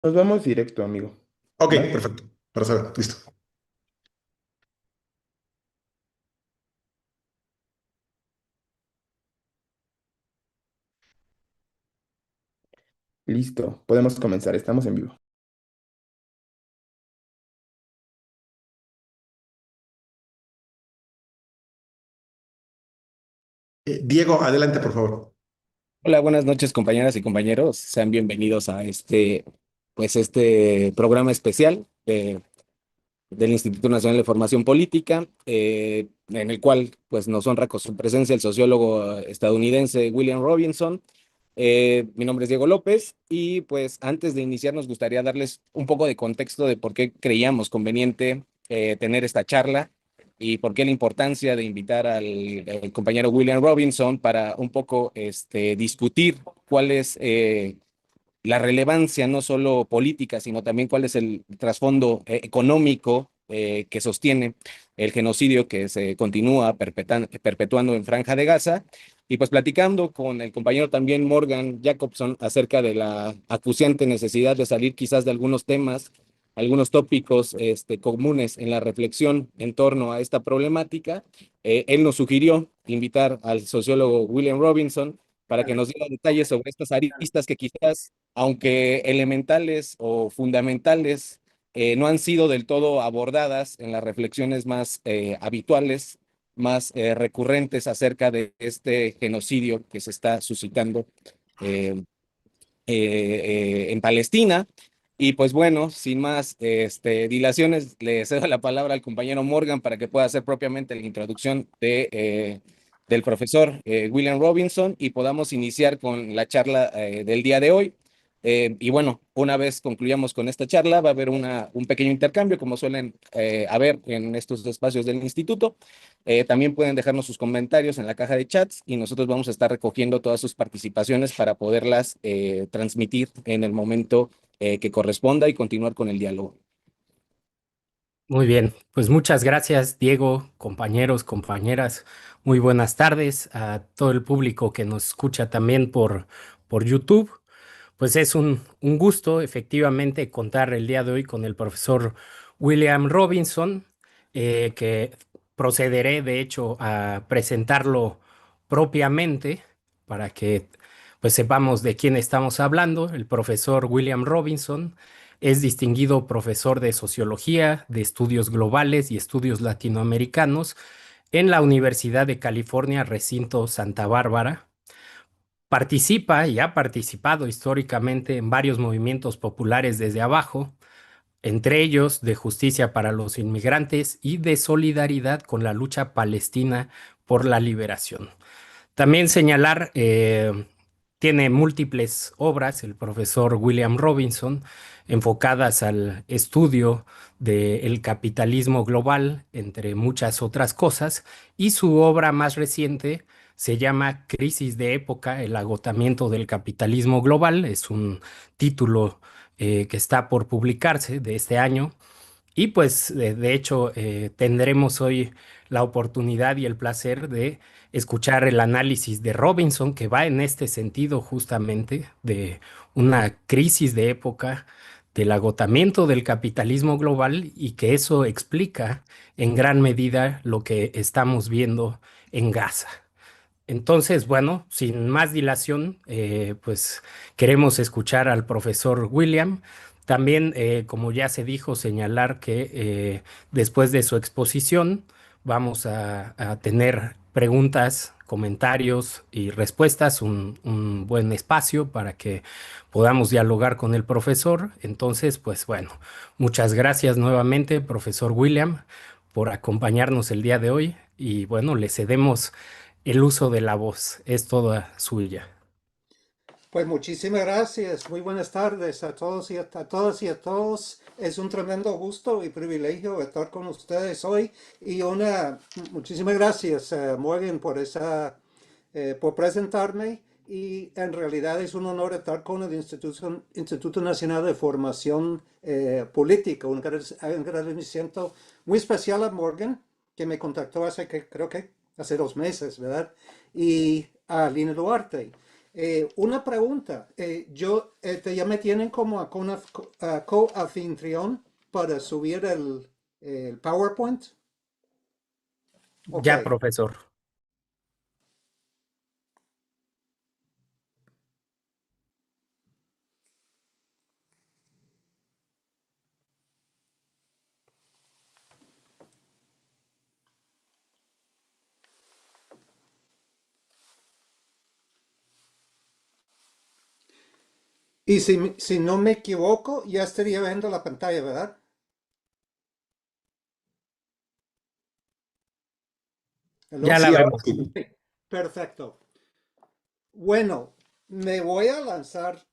Nos vamos directo, amigo. Ok, ¿Va? perfecto. Para saber, listo. Listo, podemos comenzar, estamos en vivo. Diego, adelante, por favor. Hola, buenas noches, compañeras y compañeros. Sean bienvenidos a este programa especial del Instituto Nacional de Formación Política, en el cual, pues, nos honra con su presencia el sociólogo estadounidense William Robinson. Mi nombre es Diego López y, pues, antes de iniciar, nos gustaría darles un poco de contexto de por qué creíamos conveniente tener esta charla y por qué la importancia de invitar al compañero William Robinson para un poco discutir cuál es la relevancia no solo política, sino también cuál es el trasfondo económico que sostiene el genocidio que se continúa perpetuando en Franja de Gaza. Y pues platicando con el compañero también Morgan Jacobson acerca de la acuciante necesidad de salir quizás de algunos temas, algunos tópicos comunes en la reflexión en torno a esta problemática, él nos sugirió invitar al sociólogo William Robinson para que nos diera detalles sobre estas aristas que quizás, aunque elementales o fundamentales, no han sido del todo abordadas en las reflexiones más habituales, más recurrentes acerca de este genocidio que se está suscitando eh, en Palestina. Y pues bueno, sin más dilaciones, le cedo la palabra al compañero Morgan para que pueda hacer propiamente la introducción del profesor William Robinson y podamos iniciar con la charla del día de hoy. Y bueno, una vez concluyamos con esta charla, va a haber un pequeño intercambio, como suelen haber en estos espacios del instituto. También pueden dejarnos sus comentarios en la caja de chats y nosotros vamos a estar recogiendo todas sus participaciones para poderlas transmitir en el momento que corresponda y continuar con el diálogo. Muy bien, pues muchas gracias, Diego, compañeros, compañeras. Muy buenas tardes a todo el público que nos escucha también por YouTube. Pues es un gusto efectivamente contar el día de hoy con el profesor William Robinson, que procederé de hecho a presentarlo propiamente para que pues sepamos de quién estamos hablando. El profesor William Robinson es distinguido profesor de Sociología, de Estudios Globales y Estudios Latinoamericanos en la Universidad de California, Recinto Santa Bárbara. Participa y ha participado históricamente en varios movimientos populares desde abajo, entre ellos de justicia para los inmigrantes y de solidaridad con la lucha palestina por la liberación. También señalar, tiene múltiples obras el profesor William Robinson enfocadas al estudio del capitalismo global, entre muchas otras cosas, y su obra más reciente se llama Crisis de época, el agotamiento del capitalismo global. Es un título que está por publicarse de este año y pues de hecho tendremos hoy la oportunidad y el placer de escuchar el análisis de Robinson que va en este sentido justamente de una crisis de época, del agotamiento del capitalismo global y que eso explica en gran medida lo que estamos viendo en Gaza. Entonces, bueno, sin más dilación, pues queremos escuchar al profesor William. También, como ya se dijo, señalar que después de su exposición vamos a tener preguntas, comentarios y respuestas, un buen espacio para que podamos dialogar con el profesor. Entonces, pues bueno, muchas gracias nuevamente, profesor William, por acompañarnos el día de hoy y bueno, le cedemos el uso de la voz, es toda suya. Pues muchísimas gracias. Muy buenas tardes a todos y a todas y a todos. Es un tremendo gusto y privilegio estar con ustedes hoy y muchísimas gracias, Morgan, por presentarme y en realidad es un honor estar con el Instituto Nacional de Formación Política. Un agradecimiento muy especial a Morgan, que me contactó creo que hace 2 meses, ¿verdad? Y a Lina Duarte. Una pregunta. Ya me tienen como co-anfitrión para subir el PowerPoint. Ok. Ya, profesor. Y si no me equivoco, ya estaría viendo la pantalla, ¿verdad? Ya ¿Hello? la Sí, ahora vemos. sí. Perfecto. Bueno, me voy a lanzar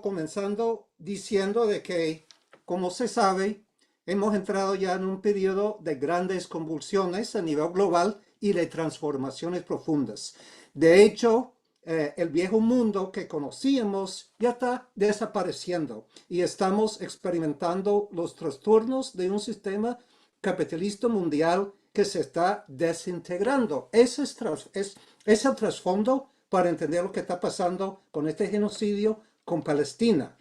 comenzando diciendo de que, como se sabe, hemos entrado ya en un periodo de grandes convulsiones a nivel global y de transformaciones profundas. De hecho, el viejo mundo que conocíamos ya está desapareciendo y estamos experimentando los trastornos de un sistema capitalista mundial que se está desintegrando. Es el trasfondo para entender lo que está pasando con este genocidio con Palestina.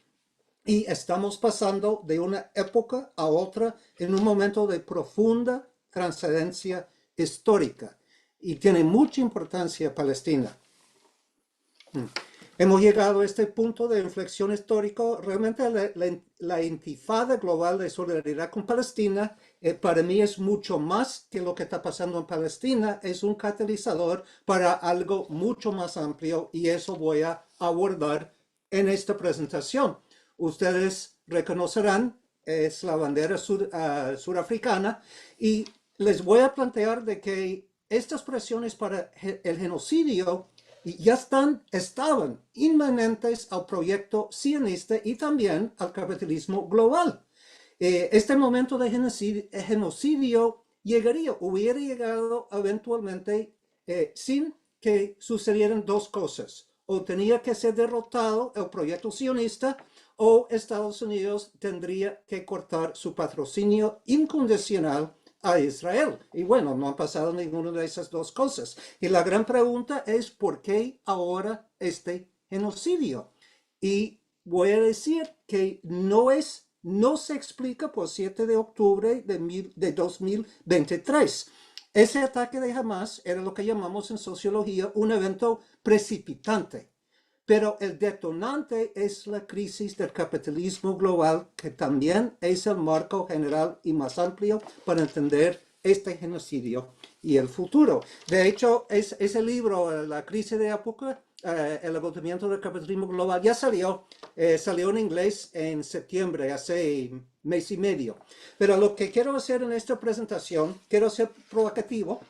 Y estamos pasando de una época a otra en un momento de profunda trascendencia histórica. Y tiene mucha importancia Palestina. Hemos llegado a este punto de inflexión histórico. Realmente la intifada global de solidaridad con Palestina para mí es mucho más que lo que está pasando en Palestina. Es un catalizador para algo mucho más amplio y eso voy a abordar en esta presentación. Ustedes reconocerán, es la bandera surafricana y les voy a plantear de que estas presiones para el genocidio ya estaban inmanentes al proyecto sionista y también al capitalismo global. Este momento de genocidio hubiera llegado eventualmente sin que sucedieran dos cosas. O tenía que ser derrotado el proyecto sionista o Estados Unidos tendría que cortar su patrocinio incondicional a Israel. Y bueno, no han pasado ninguna de esas dos cosas. Y la gran pregunta es, ¿por qué ahora este genocidio? Y voy a decir que no se explica por 7 de octubre de 2023. Ese ataque de Hamas era lo que llamamos en sociología un evento precipitante. Pero el detonante es la crisis del capitalismo global, que también es el marco general y más amplio para entender este genocidio y el futuro. De hecho, ese libro, La crisis de época, el agotamiento del capitalismo global, ya salió en inglés en septiembre, hace mes y medio. Pero lo que quiero hacer en esta presentación, quiero ser provocativo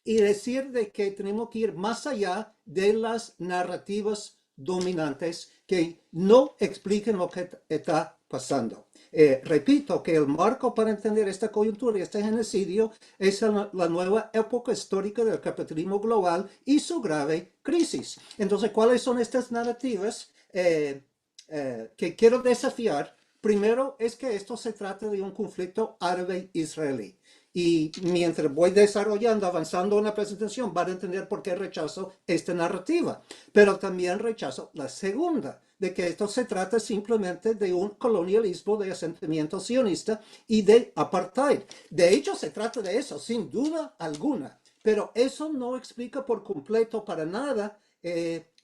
y decir de que tenemos que ir más allá de las narrativas dominantes que no expliquen lo que está pasando. Repito que el marco para entender esta coyuntura y este genocidio es la nueva época histórica del capitalismo global y su grave crisis. Entonces, ¿cuáles son estas narrativas que quiero desafiar? Primero es que esto se trata de un conflicto árabe-israelí. Y mientras voy desarrollando, avanzando en la presentación, van a entender por qué rechazo esta narrativa. Pero también rechazo la segunda, de que esto se trata simplemente de un colonialismo de asentamiento sionista y de apartheid. De hecho, se trata de eso, sin duda alguna. Pero eso no explica por completo para nada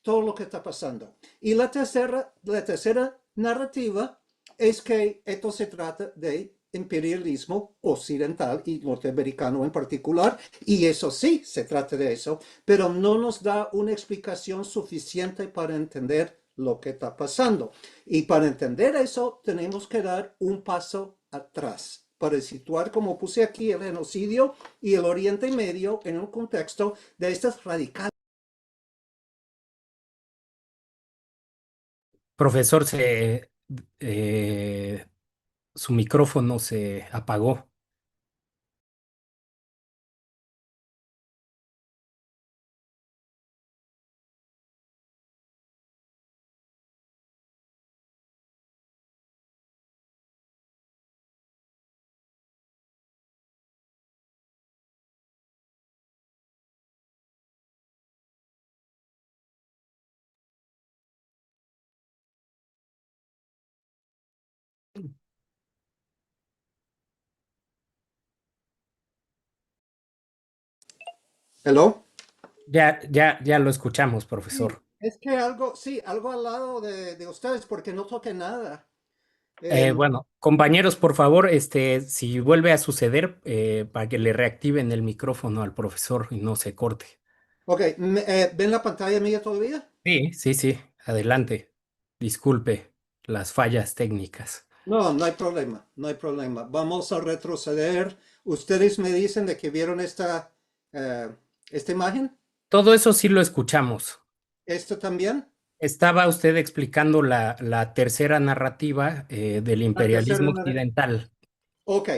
todo lo que está pasando. Y la tercera narrativa es que esto se trata de imperialismo occidental y norteamericano en particular, y eso sí, se trata de eso, pero no nos da una explicación suficiente para entender lo que está pasando. Y para entender eso, tenemos que dar un paso atrás para situar, como puse aquí, el genocidio y el Oriente Medio en un contexto de estas radicales. Profesor, su micrófono se apagó. ¿Hello? Ya lo escuchamos, Sí, profesor. es que algo al lado de ustedes, porque no toqué nada. Bueno, compañeros, por favor, si vuelve a suceder, para que le reactiven el micrófono al profesor y no se corte. Ok, ¿ven la pantalla mía todavía? Sí, sí, sí, adelante. Disculpe las fallas técnicas. No, no hay problema, no hay problema. Vamos a retroceder. Ustedes me dicen de que vieron eh, esta imagen. Todo eso sí lo escuchamos. ¿Esto también? Estaba usted explicando la tercera narrativa, del La tercera. imperialismo occidental. Ok,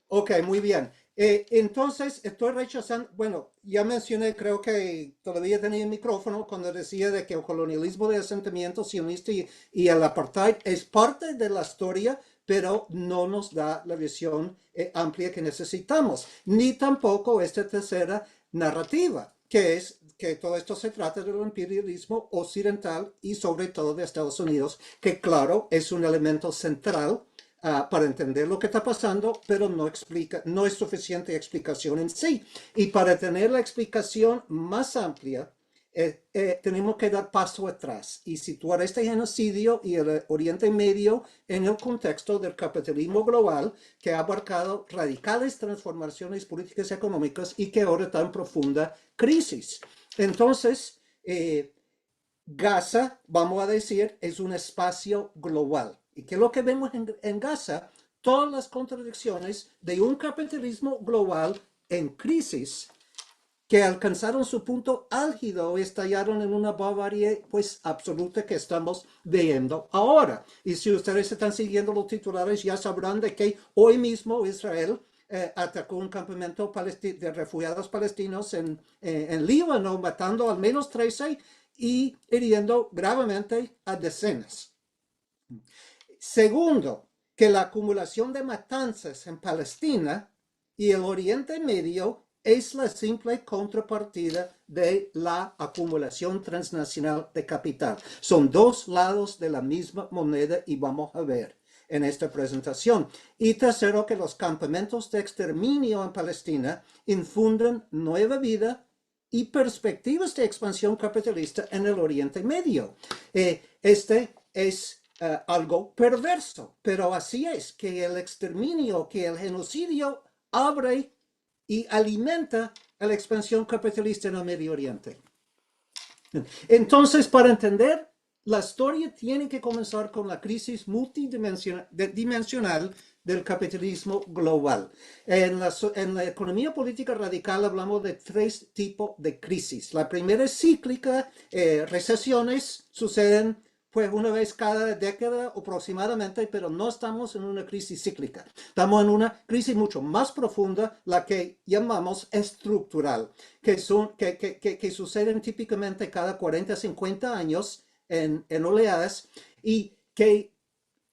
ok, muy bien. Entonces, estoy rechazando, bueno, ya mencioné, creo que todavía tenía el micrófono cuando decía de que el colonialismo de asentamiento sionista y el apartheid es parte de la historia, pero no nos da la visión amplia que necesitamos, ni tampoco esta tercera narrativa, que es que todo esto se trata del imperialismo occidental y sobre todo de Estados Unidos, que claro, es un elemento central para entender lo que está pasando, pero no es suficiente explicación en sí. Y para tener la explicación más amplia, tenemos que dar paso atrás y situar este genocidio y el Oriente Medio en el contexto del capitalismo global que ha abarcado radicales transformaciones políticas y económicas y que ahora está en profunda crisis. Entonces, Gaza, vamos a decir, es un espacio global. ¿Y qué es lo que vemos en Gaza? Todas las contradicciones de un capitalismo global en crisis que alcanzaron su punto álgido y estallaron en una barbarie pues absoluta que estamos viendo ahora. Y si ustedes están siguiendo los titulares ya sabrán de que hoy mismo Israel atacó un campamento de refugiados palestinos en Líbano, matando al menos 13 y hiriendo gravemente a decenas. Segundo, que la acumulación de matanzas en Palestina y el Oriente Medio es la simple contrapartida de la acumulación transnacional de capital. Son dos lados de la misma moneda y vamos a ver en esta presentación. Y tercero, que los campamentos de exterminio en Palestina infunden nueva vida y perspectivas de expansión capitalista en el Oriente Medio. Este es algo perverso, pero así es que el exterminio, que el genocidio abre y alimenta la expansión capitalista en el Medio Oriente. Entonces, para entender la historia tiene que comenzar con la crisis multidimensional del capitalismo global. En la economía política radical hablamos de tres tipos de crisis. La primera es cíclica, recesiones suceden pues una vez cada década aproximadamente, pero no estamos en una crisis cíclica. Estamos en una crisis mucho más profunda, la que llamamos estructural, que suceden típicamente cada 40 a 50 años en oleadas y que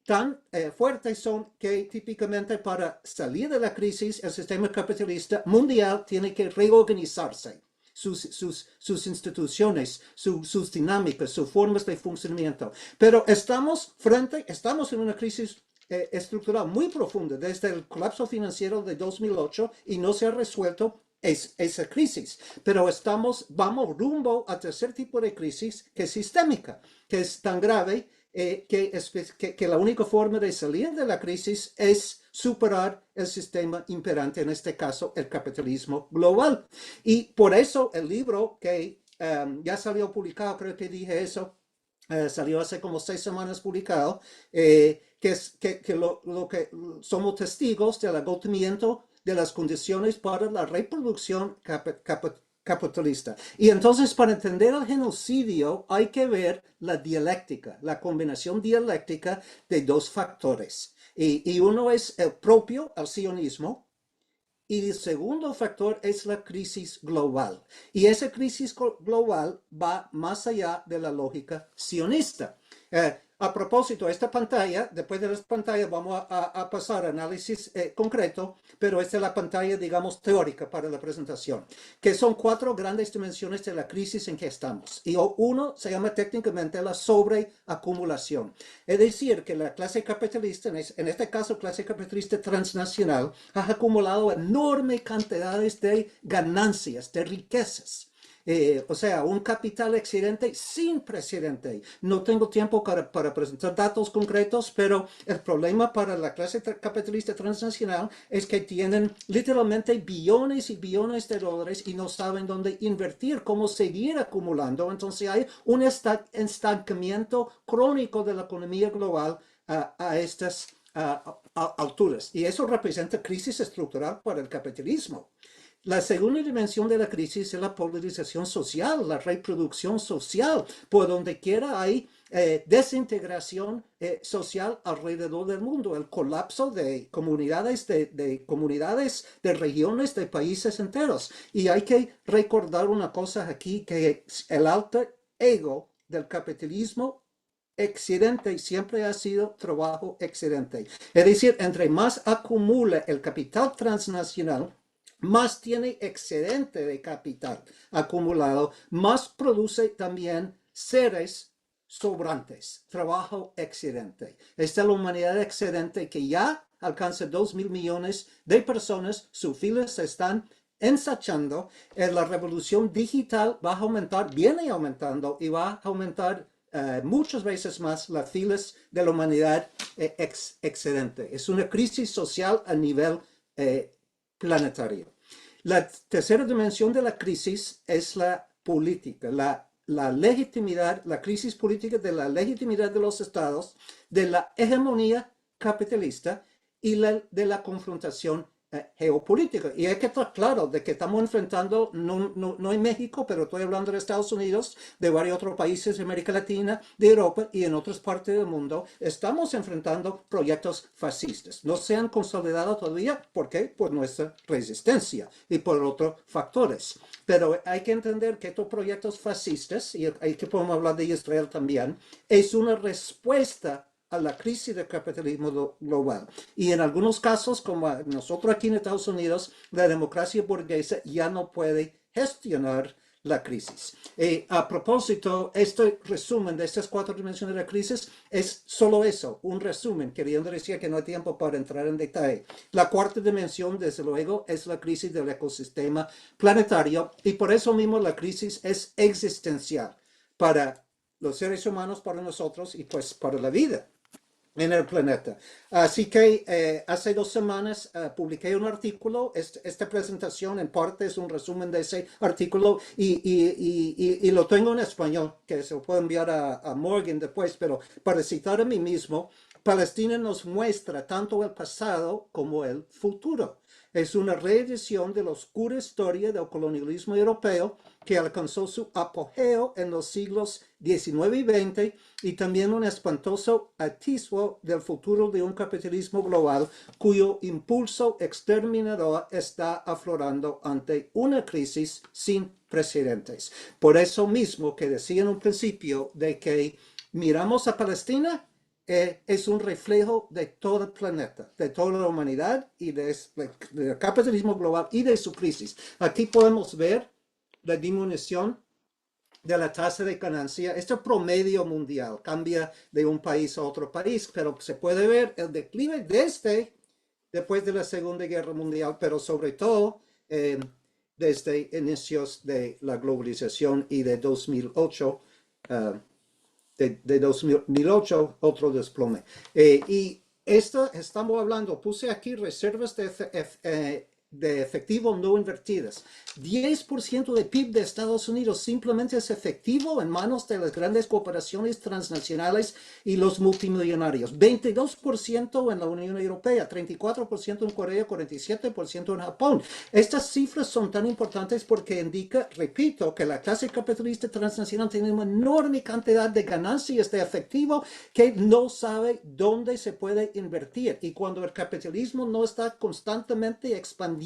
tan fuertes son que típicamente para salir de la crisis el sistema capitalista mundial tiene que reorganizarse. Sus instituciones, sus dinámicas, sus formas de funcionamiento. Pero estamos en una crisis estructural muy profunda desde el colapso financiero de 2008 y no se ha resuelto esa crisis. Pero vamos rumbo a tercer tipo de crisis que es sistémica, que es tan grave que la única forma de salir de la crisis es superar el sistema imperante, en este caso el capitalismo global. Y por eso el libro que ya salió publicado, creo que dije eso, salió hace como 6 semanas publicado, que somos testigos del agotamiento de las condiciones para la reproducción capitalista. Y entonces para entender el genocidio hay que ver la dialéctica, la combinación dialéctica de dos factores. Y uno es el propio, el sionismo, y el segundo factor es la crisis global. Y esa crisis global va más allá de la lógica sionista. A propósito, esta pantalla, después de esta pantalla vamos a pasar a análisis concreto, pero esta es la pantalla, digamos, teórica para la presentación, que son 4 grandes dimensiones de la crisis en que estamos. Y uno se llama técnicamente la sobreacumulación. Es decir, que la clase capitalista, en este caso clase capitalista transnacional, ha acumulado enormes cantidades de ganancias, de riquezas. O sea, un capital excedente sin precedente. No tengo tiempo para presentar datos concretos, pero el problema para la clase capitalista transnacional es que tienen literalmente billones y billones de dólares y no saben dónde invertir, cómo seguir acumulando. Entonces hay un estancamiento crónico de la economía global a estas alturas. Y eso representa crisis estructural para el capitalismo. La segunda dimensión de la crisis es la polarización social, la reproducción social. Por donde quiera hay desintegración social alrededor del mundo, el colapso de comunidades, de regiones, de países enteros. Y hay que recordar una cosa aquí, que el alter ego del capitalismo excedente siempre ha sido trabajo excedente. Es decir, entre más acumula el capital transnacional, más tiene excedente de capital acumulado, más produce también seres sobrantes, trabajo excedente. Esta es la humanidad excedente que ya alcanza 2.000 millones de personas, sus filas se están ensachando. La revolución digital va a aumentar, viene aumentando y va a aumentar muchas veces más las filas de la humanidad excedente. Es una crisis social a nivel planetario. La tercera dimensión de la crisis es la política, la legitimidad, la crisis política de la legitimidad de los estados, de la hegemonía capitalista y de la confrontación geopolítica. Y hay que estar claro de que estamos enfrentando, no en México, pero estoy hablando de Estados Unidos, de varios otros países de América Latina, de Europa y en otras partes del mundo, estamos enfrentando proyectos fascistas. No se han consolidado todavía, ¿por qué? Por nuestra resistencia y por otros factores. Pero hay que entender que estos proyectos fascistas, y hay que podemos hablar de Israel también, es una respuesta a la crisis del capitalismo global. Y en algunos casos, como nosotros aquí en Estados Unidos, la democracia burguesa ya no puede gestionar la crisis. A propósito, este resumen de estas 4 dimensiones de la crisis es solo eso, un resumen, queriendo decir que no hay tiempo para entrar en detalle. La cuarta dimensión, desde luego, es la crisis del ecosistema planetario y por eso mismo la crisis es existencial para los seres humanos, para nosotros y pues para la vida en el planeta. Así que hace 2 semanas publiqué un artículo. Esta presentación en parte es un resumen de ese artículo y lo tengo en español, que se lo puedo enviar a Morgan después, pero para citar a mí mismo, Palestina nos muestra tanto el pasado como el futuro. Es una reedición de la oscura historia del colonialismo europeo que alcanzó su apogeo en los siglos XIX y XX y también un espantoso atisbo del futuro de un capitalismo global cuyo impulso exterminador está aflorando ante una crisis sin precedentes. Por eso mismo que decía en un principio de que miramos a Palestina, es un reflejo de todo el planeta, de toda la humanidad y del capitalismo global y de su crisis. Aquí podemos ver la disminución de la tasa de ganancia. Este promedio mundial cambia de un país a otro país, pero se puede ver el declive después de la Segunda Guerra Mundial, pero sobre todo desde inicios de la globalización y de 2008, de 2008, otro desplome. Y esto estamos hablando, puse aquí reservas de efectivo no invertidas. 10% del PIB de Estados Unidos simplemente es efectivo en manos de las grandes corporaciones transnacionales y los multimillonarios. 22% en la Unión Europea, 34% en Corea, 47% en Japón. Estas cifras son tan importantes porque indica, repito, que la clase capitalista transnacional tiene una enorme cantidad de ganancias de efectivo que no sabe dónde se puede invertir. Y cuando el capitalismo no está constantemente expandiendo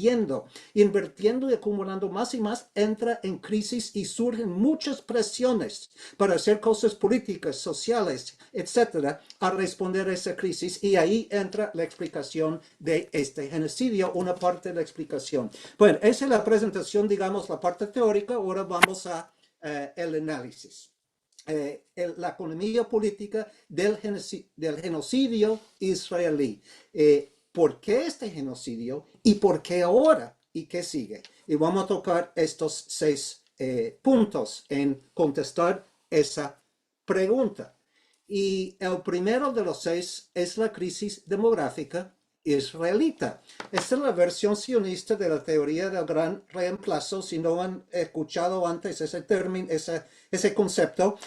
invirtiendo y acumulando más y más, entra en crisis y surgen muchas presiones para hacer cosas políticas, sociales, etcétera, a responder a esa crisis. Y ahí entra la explicación de este genocidio, una parte de la explicación. Bueno, esa es la presentación, digamos, la parte teórica. Ahora vamos a el análisis. La economía política del genocidio israelí. ¿Por qué este genocidio y por qué ahora y qué sigue? Y vamos a tocar estos 6 puntos en contestar esa pregunta. Y el primero de los 6 es la crisis demográfica israelita. Esta es la versión sionista de la teoría del gran reemplazo. Si no han escuchado antes ese término, ese concepto,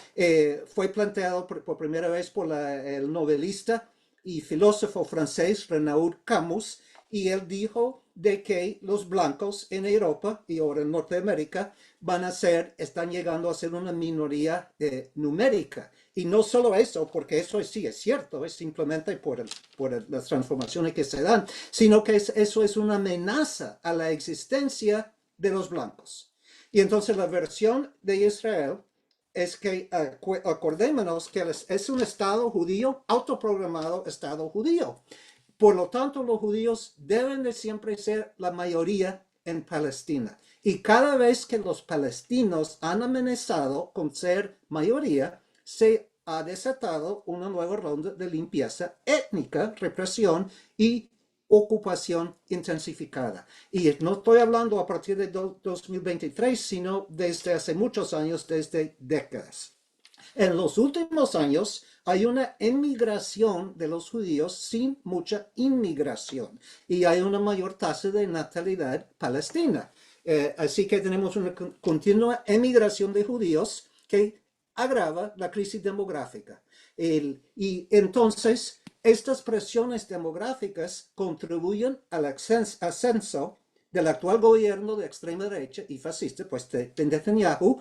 fue planteado por primera vez por el novelista y filósofo francés Renaud Camus, y él dijo de que los blancos en Europa y ahora en Norteamérica están llegando a ser una minoría numérica. Y no solo eso, porque eso sí es cierto, es simplemente por las transformaciones que se dan, sino que eso es una amenaza a la existencia de los blancos. Y entonces la versión de Israel es que acordémonos que es un estado judío, autoprogramado estado judío. Por lo tanto, los judíos deben de siempre ser la mayoría en Palestina. Y cada vez que los palestinos han amenazado con ser mayoría, se ha desatado una nueva ronda de limpieza étnica, represión y ocupación intensificada. Y no estoy hablando a partir de 2023, sino desde hace muchos años, desde décadas. En los últimos años hay una emigración de los judíos sin mucha inmigración y hay una mayor tasa de natalidad palestina. Así que tenemos una continua emigración de judíos que agrava la crisis demográfica. Y entonces estas presiones demográficas contribuyen al ascenso del actual gobierno de extrema derecha y fascista, pues de Netanyahu,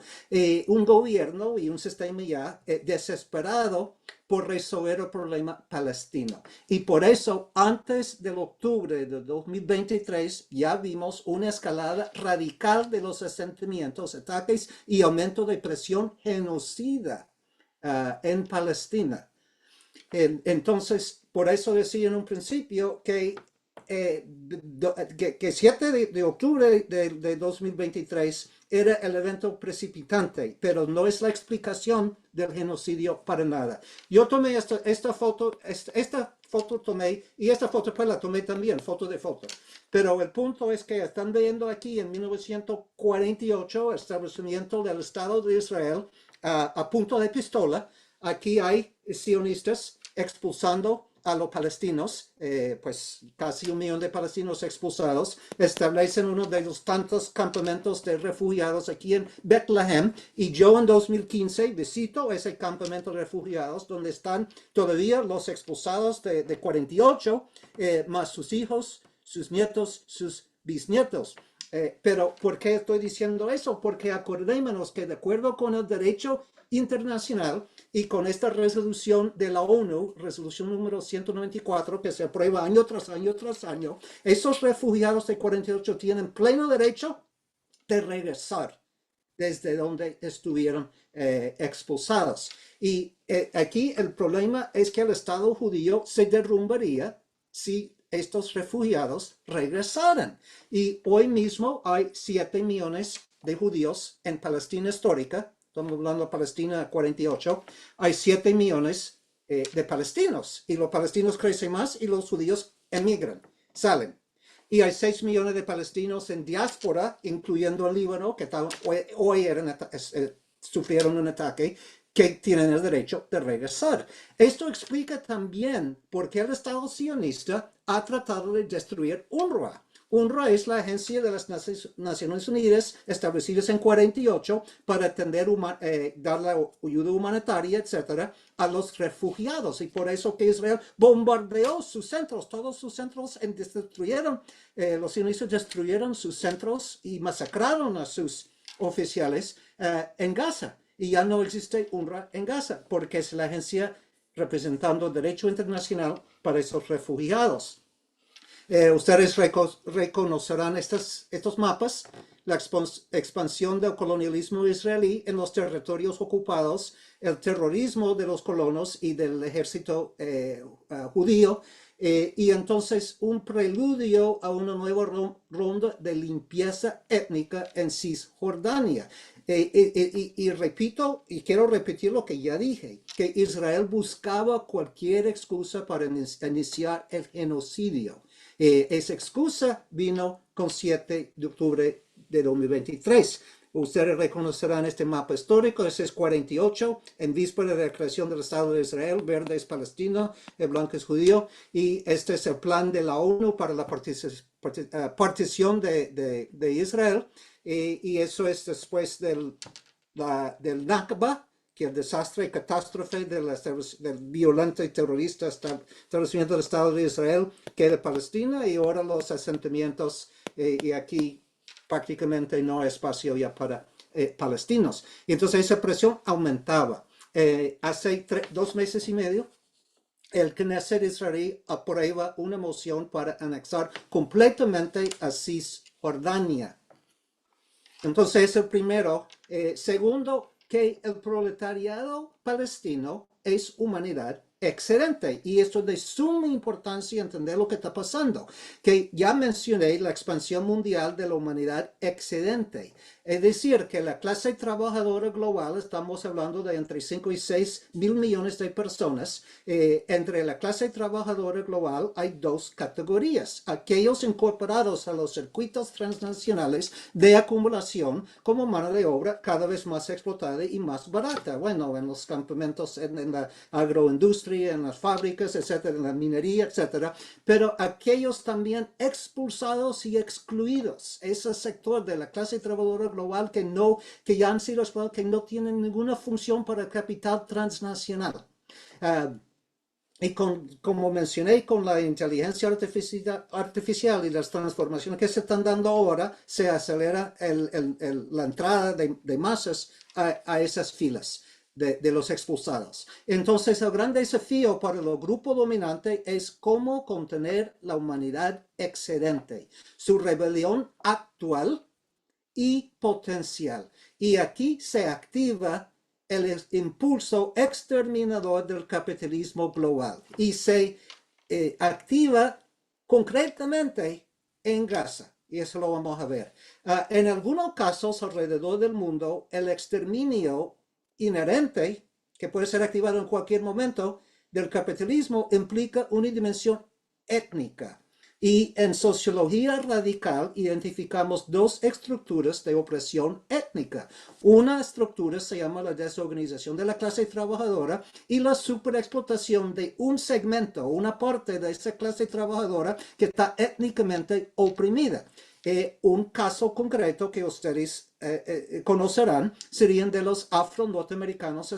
un gobierno y un sistema ya desesperado por resolver el problema palestino. Y por eso, antes del octubre de 2023, ya vimos una escalada radical de los asentamientos, ataques y aumento de presión genocida en Palestina. Entonces, por eso decía en un principio que 7 de octubre de 2023 era el evento precipitante, pero no es la explicación del genocidio para nada. Yo tomé esta foto tomé, y esta foto pues la tomé también, foto de foto. Pero el punto es que están viendo aquí en 1948 el establecimiento del Estado de Israel a punto de pistola. Aquí hay sionistas expulsando a los palestinos, pues casi 1 millón de palestinos expulsados, establecen uno de los tantos campamentos de refugiados aquí en Bethlehem, y yo en 2015 visito ese campamento de refugiados donde están todavía los expulsados de 48, más sus hijos, sus nietos, sus bisnietos. Pero ¿por qué estoy diciendo eso? Porque acordémonos que de acuerdo con el derecho internacional y con esta resolución de la ONU, resolución número 194, que se aprueba año tras año tras año, esos refugiados de 48 tienen pleno derecho de regresar desde donde estuvieron expulsados. Y aquí el problema es que el Estado judío se derrumbaría si estos refugiados regresaran. Y hoy mismo hay 7 millones de judíos en Palestina histórica. Estamos hablando de Palestina 48, hay 7 millones de palestinos, y los palestinos crecen más y los judíos emigran, salen. Y hay 6 millones de palestinos en diáspora, incluyendo el Líbano, que hoy sufrieron un ataque, que tienen el derecho de regresar. Esto explica también por qué el Estado sionista ha tratado de destruir UNRWA. UNRWA es la agencia de las Naciones Unidas establecida en 48 para dar la ayuda humanitaria, etcétera, a los refugiados. Y por eso que Israel bombardeó sus centros, todos sus centros, los sionistas destruyeron sus centros y masacraron a sus oficiales en Gaza. Y ya no existe UNRWA en Gaza, porque es la agencia representando el derecho internacional para esos refugiados. Ustedes reconocerán estos mapas, la expansión del colonialismo israelí en los territorios ocupados, el terrorismo de los colonos y del ejército judío, y entonces un preludio a una nueva ronda de limpieza étnica en Cisjordania. Y repito, y quiero repetir lo que ya dije, que Israel buscaba cualquier excusa para iniciar el genocidio. Esa excusa vino con 7 de octubre de 2023. Ustedes reconocerán este mapa histórico, ese es 48, en víspera de la creación del Estado de Israel, verde es Palestina, el blanco es judío, y este es el plan de la ONU para la partición de Israel, y eso es después del Nakba, que el desastre y catástrofe del violento y terrorista establecimiento del Estado de Israel, que era Palestina, y ahora los asentamientos, y aquí prácticamente no hay espacio ya para palestinos. Y entonces esa presión aumentaba. Hace 2 meses y medio, el Knesset israelí aprueba una moción para anexar completamente a Cisjordania. Entonces, es el primero. Segundo, que el proletariado palestino es humanidad excelente, y esto es de suma importancia entender lo que está pasando, que ya mencioné la expansión mundial de la humanidad excedente, es decir, que la clase trabajadora global, estamos hablando de entre 5 y 6 mil millones de personas. Entre la clase trabajadora global hay 2 categorías: aquellos incorporados a los circuitos transnacionales de acumulación como mano de obra cada vez más explotada y más barata, bueno, en los campamentos, en la agroindustria, en las fábricas, etcétera, en la minería, etcétera, pero aquellos también expulsados y excluidos, ese sector de la clase trabajadora global que ya han sido explotados, que no tienen ninguna función para el capital transnacional. Y como mencioné, con la inteligencia artificial y las transformaciones que se están dando ahora, se acelera la entrada de masas a esas filas de los expulsados. Entonces, el gran desafío para el grupo dominante es cómo contener la humanidad excedente, su rebelión actual y potencial. Y aquí se activa el impulso exterminador del capitalismo global y se activa concretamente en Gaza. Y eso lo vamos a ver. En algunos casos alrededor del mundo, el exterminio inherente, que puede ser activado en cualquier momento, del capitalismo implica una dimensión étnica. Y en sociología radical identificamos 2 estructuras de opresión étnica. Una estructura se llama la desorganización de la clase trabajadora y la superexplotación de un segmento, una parte de esa clase trabajadora que está étnicamente oprimida. Un caso concreto que ustedes conocerán serían de los afro-norteamericanos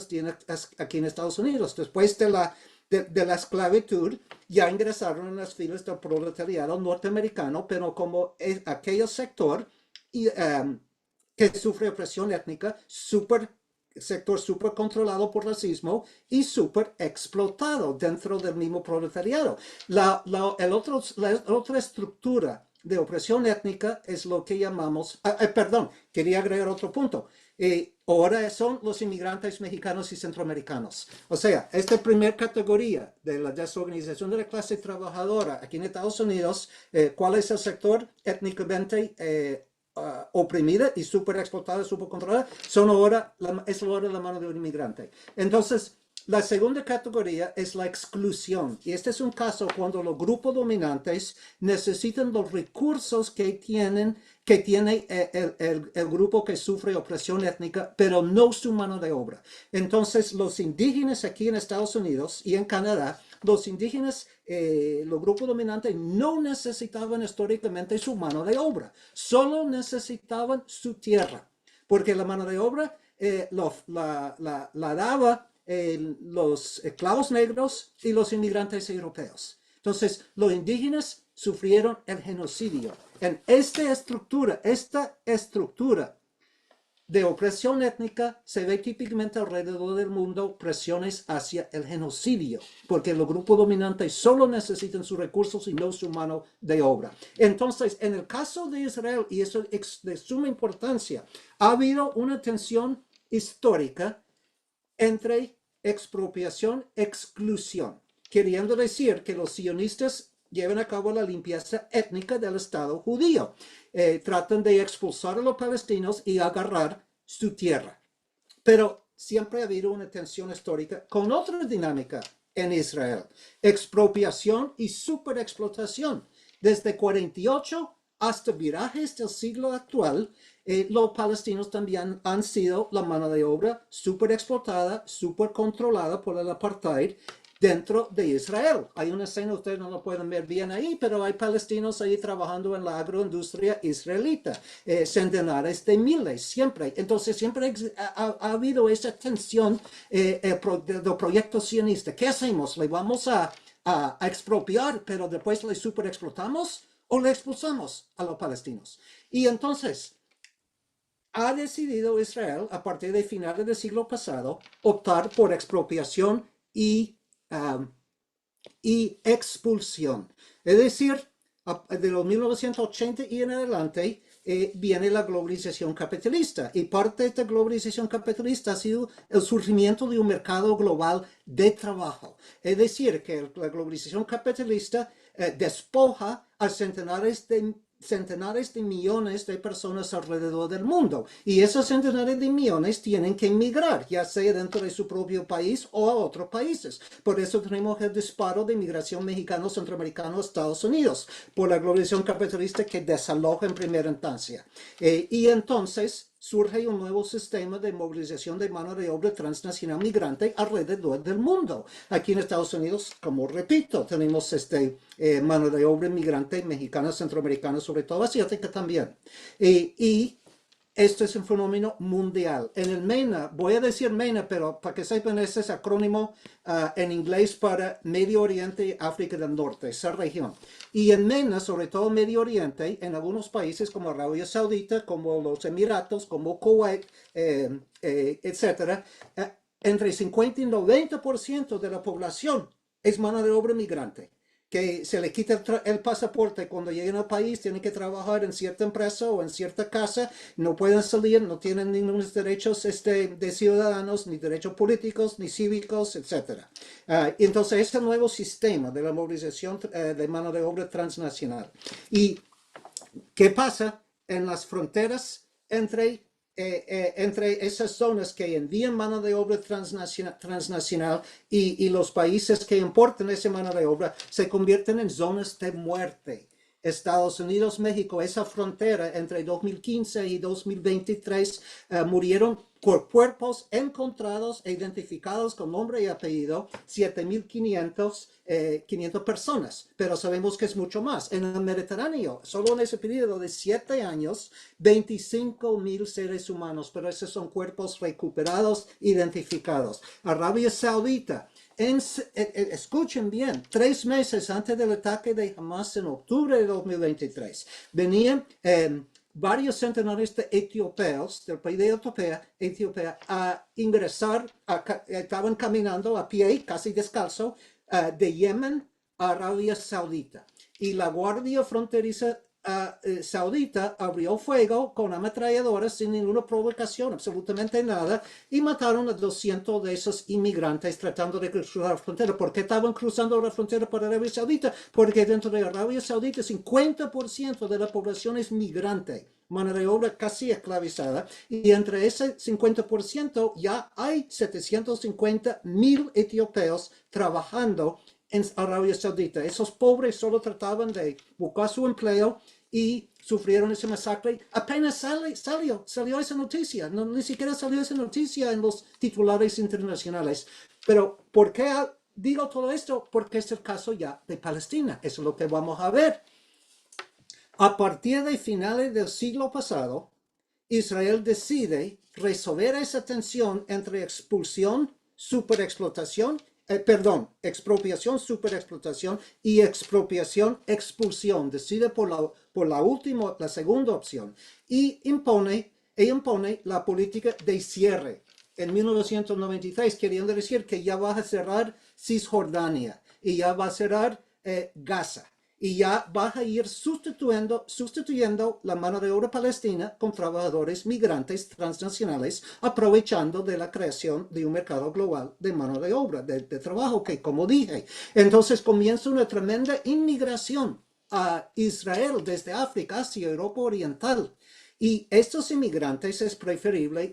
aquí en Estados Unidos. Después de la esclavitud, ya ingresaron en las filas del proletariado norteamericano, pero como aquel sector que sufre opresión étnica, sector súper controlado por racismo y súper explotado dentro del mismo proletariado. La otra estructura de opresión étnica es lo que llamamos, perdón, quería agregar otro punto. Ahora son los inmigrantes mexicanos y centroamericanos. O sea, esta primera categoría de la desorganización de la clase trabajadora aquí en Estados Unidos, ¿cuál es el sector étnicamente oprimida y súper explotada, súper controlada? Es ahora la mano de un inmigrante. Entonces, la segunda categoría es la exclusión, y este es un caso cuando los grupos dominantes necesitan los recursos que tiene el grupo que sufre opresión étnica, pero no su mano de obra. Entonces, los indígenas aquí en Estados Unidos y en Canadá, los indígenas, los grupos dominantes no necesitaban históricamente su mano de obra, solo necesitaban su tierra, porque la mano de obra la daba los esclavos negros y los inmigrantes europeos. Entonces, los indígenas sufrieron el genocidio. En esta estructura de opresión étnica se ve típicamente alrededor del mundo presiones hacia el genocidio, porque los grupos dominantes solo necesitan sus recursos y no su mano de obra. Entonces, en el caso de Israel, y eso es de suma importancia, ha habido una tensión histórica entre expropiación y exclusión, queriendo decir que los sionistas llevan a cabo la limpieza étnica del Estado judío. Tratan de expulsar a los palestinos y agarrar su tierra. Pero siempre ha habido una tensión histórica con otra dinámica en Israel: expropiación y superexplotación. Desde 48 hasta virajes del siglo actual, los palestinos también han sido la mano de obra superexplotada, supercontrolada por el apartheid dentro de Israel. Hay una escena, ustedes no lo pueden ver bien ahí, pero hay palestinos ahí trabajando en la agroindustria israelita, centenares de miles, siempre. Entonces siempre ha habido esa tensión del proyecto sionista. ¿Qué hacemos? ¿Le vamos a expropiar, pero después le superexplotamos, o le expulsamos a los palestinos? Y entonces ha decidido Israel, a partir de finales del siglo pasado, optar por expropiación y expulsión. Es decir, de los 1980 y en adelante viene la globalización capitalista, y parte de esta globalización capitalista ha sido el surgimiento de un mercado global de trabajo. Es decir, que la globalización capitalista despoja a centenares de millones de personas alrededor del mundo, y esos centenares de millones tienen que emigrar, ya sea dentro de su propio país o a otros países. Por eso tenemos el disparo de inmigración mexicano, centroamericano a Estados Unidos, por la globalización capitalista que desaloja en primera instancia. Y entonces surge un nuevo sistema de movilización de mano de obra transnacional migrante alrededor del mundo. Aquí en Estados Unidos, como repito, tenemos mano de obra migrante mexicana, centroamericana, sobre todo asiática también. Y esto es un fenómeno mundial. En el MENA, voy a decir MENA, pero para que sepan, ese es acrónimo en inglés para Medio Oriente y África del Norte, esa región. Y en MENA, sobre todo Medio Oriente, en algunos países como Arabia Saudita, como los Emiratos, como Kuwait, etcétera, entre 50 y 90% de la población es mano de obra migrante, que se le quita el pasaporte cuando llegan al país, tienen que trabajar en cierta empresa o en cierta casa, no pueden salir, no tienen ningún derechos de ciudadanos, ni derechos políticos, ni cívicos, etc. Entonces, este nuevo sistema de la movilización de mano de obra transnacional. ¿Y qué pasa en las fronteras entre esas zonas que envían mano de obra transnacional y los países que importan esa mano de obra? Se convierten en zonas de muerte. Estados Unidos, México, esa frontera entre 2015 y 2023 murieron por cuerpos encontrados e identificados con nombre y apellido 7.500 personas, pero sabemos que es mucho más. En el Mediterráneo, solo en ese periodo de 7 años, 25.000 seres humanos, pero esos son cuerpos recuperados, identificados. Arabia Saudita, escuchen bien, 3 meses antes del ataque de Hamas en octubre de 2023, venían varios centenares de etíopes del país de Etiopía a ingresar, estaban caminando a pie, casi descalzo, de Yemen a Arabia Saudita. Y la Guardia Fronteriza Saudita abrió fuego con ametralladoras sin ninguna provocación, absolutamente nada, y mataron a 200 de esos inmigrantes tratando de cruzar la frontera. ¿Por qué estaban cruzando la frontera para Arabia Saudita? Porque dentro de Arabia Saudita 50% de la población es migrante, mano de obra casi esclavizada, y entre ese 50% ya hay 750.000 etíopes trabajando en Arabia Saudita. Esos pobres solo trataban de buscar su empleo y sufrieron esa masacre. Apenas salió esa noticia, ni siquiera salió esa noticia en los titulares internacionales. Pero ¿por qué digo todo esto? Porque es el caso ya de Palestina. Eso es lo que vamos a ver. A partir de finales del siglo pasado, Israel decide resolver esa tensión entre expropiación, superexplotación y expropiación, expulsión. Decide por la segunda opción y impone e impone la política de cierre en 1993, queriendo decir que ya va a cerrar Cisjordania y ya va a cerrar Gaza. Y ya va a ir sustituyendo la mano de obra palestina con trabajadores migrantes transnacionales, aprovechando de la creación de un mercado global de mano de obra, de trabajo, que como dije, entonces comienza una tremenda inmigración a Israel desde África hacia Europa Oriental. Y estos inmigrantes es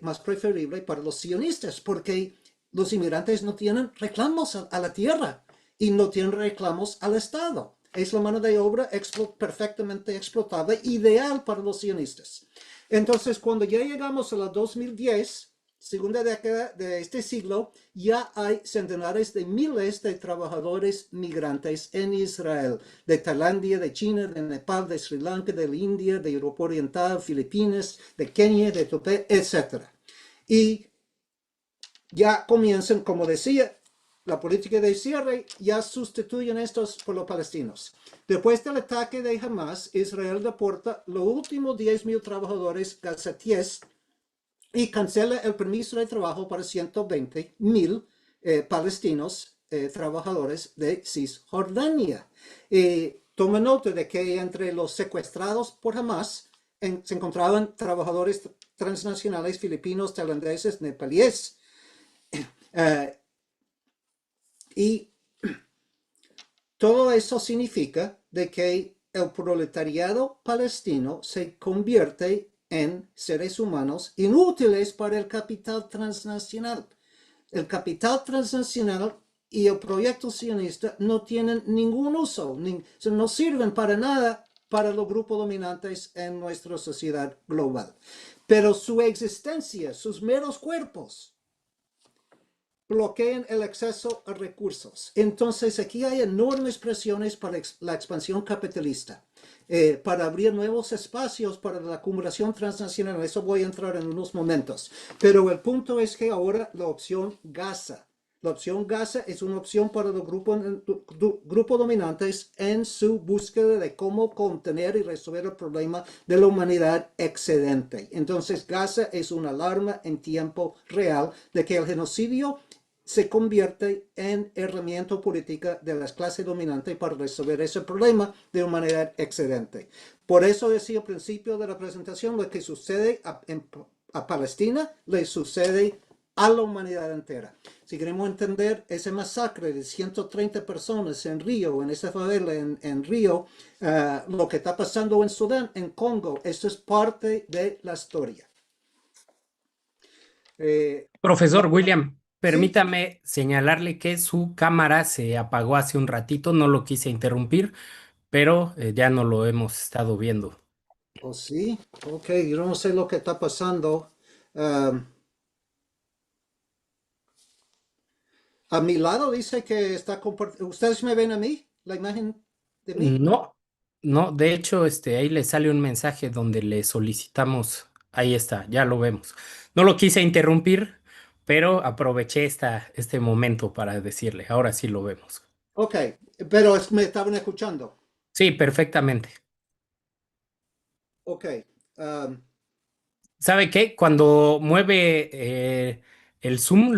más preferible para los sionistas, porque los inmigrantes no tienen reclamos a la tierra y no tienen reclamos al Estado. Es la mano de obra perfectamente explotable, ideal para los sionistas. Entonces, cuando ya llegamos a la 2010, segunda década de este siglo, ya hay centenares de miles de trabajadores migrantes en Israel, de Tailandia, de China, de Nepal, de Sri Lanka, de la India, de Europa Oriental, Filipinas, de Kenia, de Etiopía, etc. Y ya comienzan, como decía, la política de cierre, ya sustituyen estos por los palestinos. Después del ataque de Hamas, Israel deporta los últimos 10,000 trabajadores gazatíes y cancela el permiso de trabajo para 120,000 palestinos trabajadores de Cisjordania. Toma nota de que entre los secuestrados por Hamas se encontraban trabajadores transnacionales filipinos, tailandeses, nepalíes. Y todo eso significa de que el proletariado palestino se convierte en seres humanos inútiles para el capital transnacional. El capital transnacional y el proyecto sionista no tienen ningún uso, no sirven para nada para los grupos dominantes en nuestra sociedad global. Pero su existencia, sus meros cuerpos, bloquean el acceso a recursos. Entonces aquí hay enormes presiones para la expansión capitalista, para abrir nuevos espacios para la acumulación transnacional. Eso voy a entrar en unos momentos. Pero el punto es que ahora la opción Gaza es una opción para los grupos dominantes en su búsqueda de cómo contener y resolver el problema de la humanidad excedente. Entonces Gaza es una alarma en tiempo real de que el genocidio se convierte en herramienta política de las clases dominantes para resolver ese problema de humanidad excedente. Por eso decía al principio de la presentación, lo que sucede a Palestina le sucede a la humanidad entera. Si queremos entender ese masacre de 130 personas en Río, en esa favela en Río, lo que está pasando en Sudán, en Congo, esto es parte de la historia. Profesor William, ¿Sí? permítame señalarle que su cámara se apagó hace un ratito, no lo quise interrumpir, pero ya no lo hemos estado viendo. ¿Oh, sí? Ok, yo no sé lo que está pasando. A mi lado dice que está compartiendo. ¿Ustedes me ven a mí? ¿La imagen de mí? No, no, de hecho, ahí le sale un mensaje donde le solicitamos, ahí está, ya lo vemos. No lo quise interrumpir, pero aproveché este momento para decirle, ahora sí lo vemos. Ok, pero me estaban escuchando. Sí, perfectamente. Ok. ¿Sabe qué? Cuando mueve el zoom,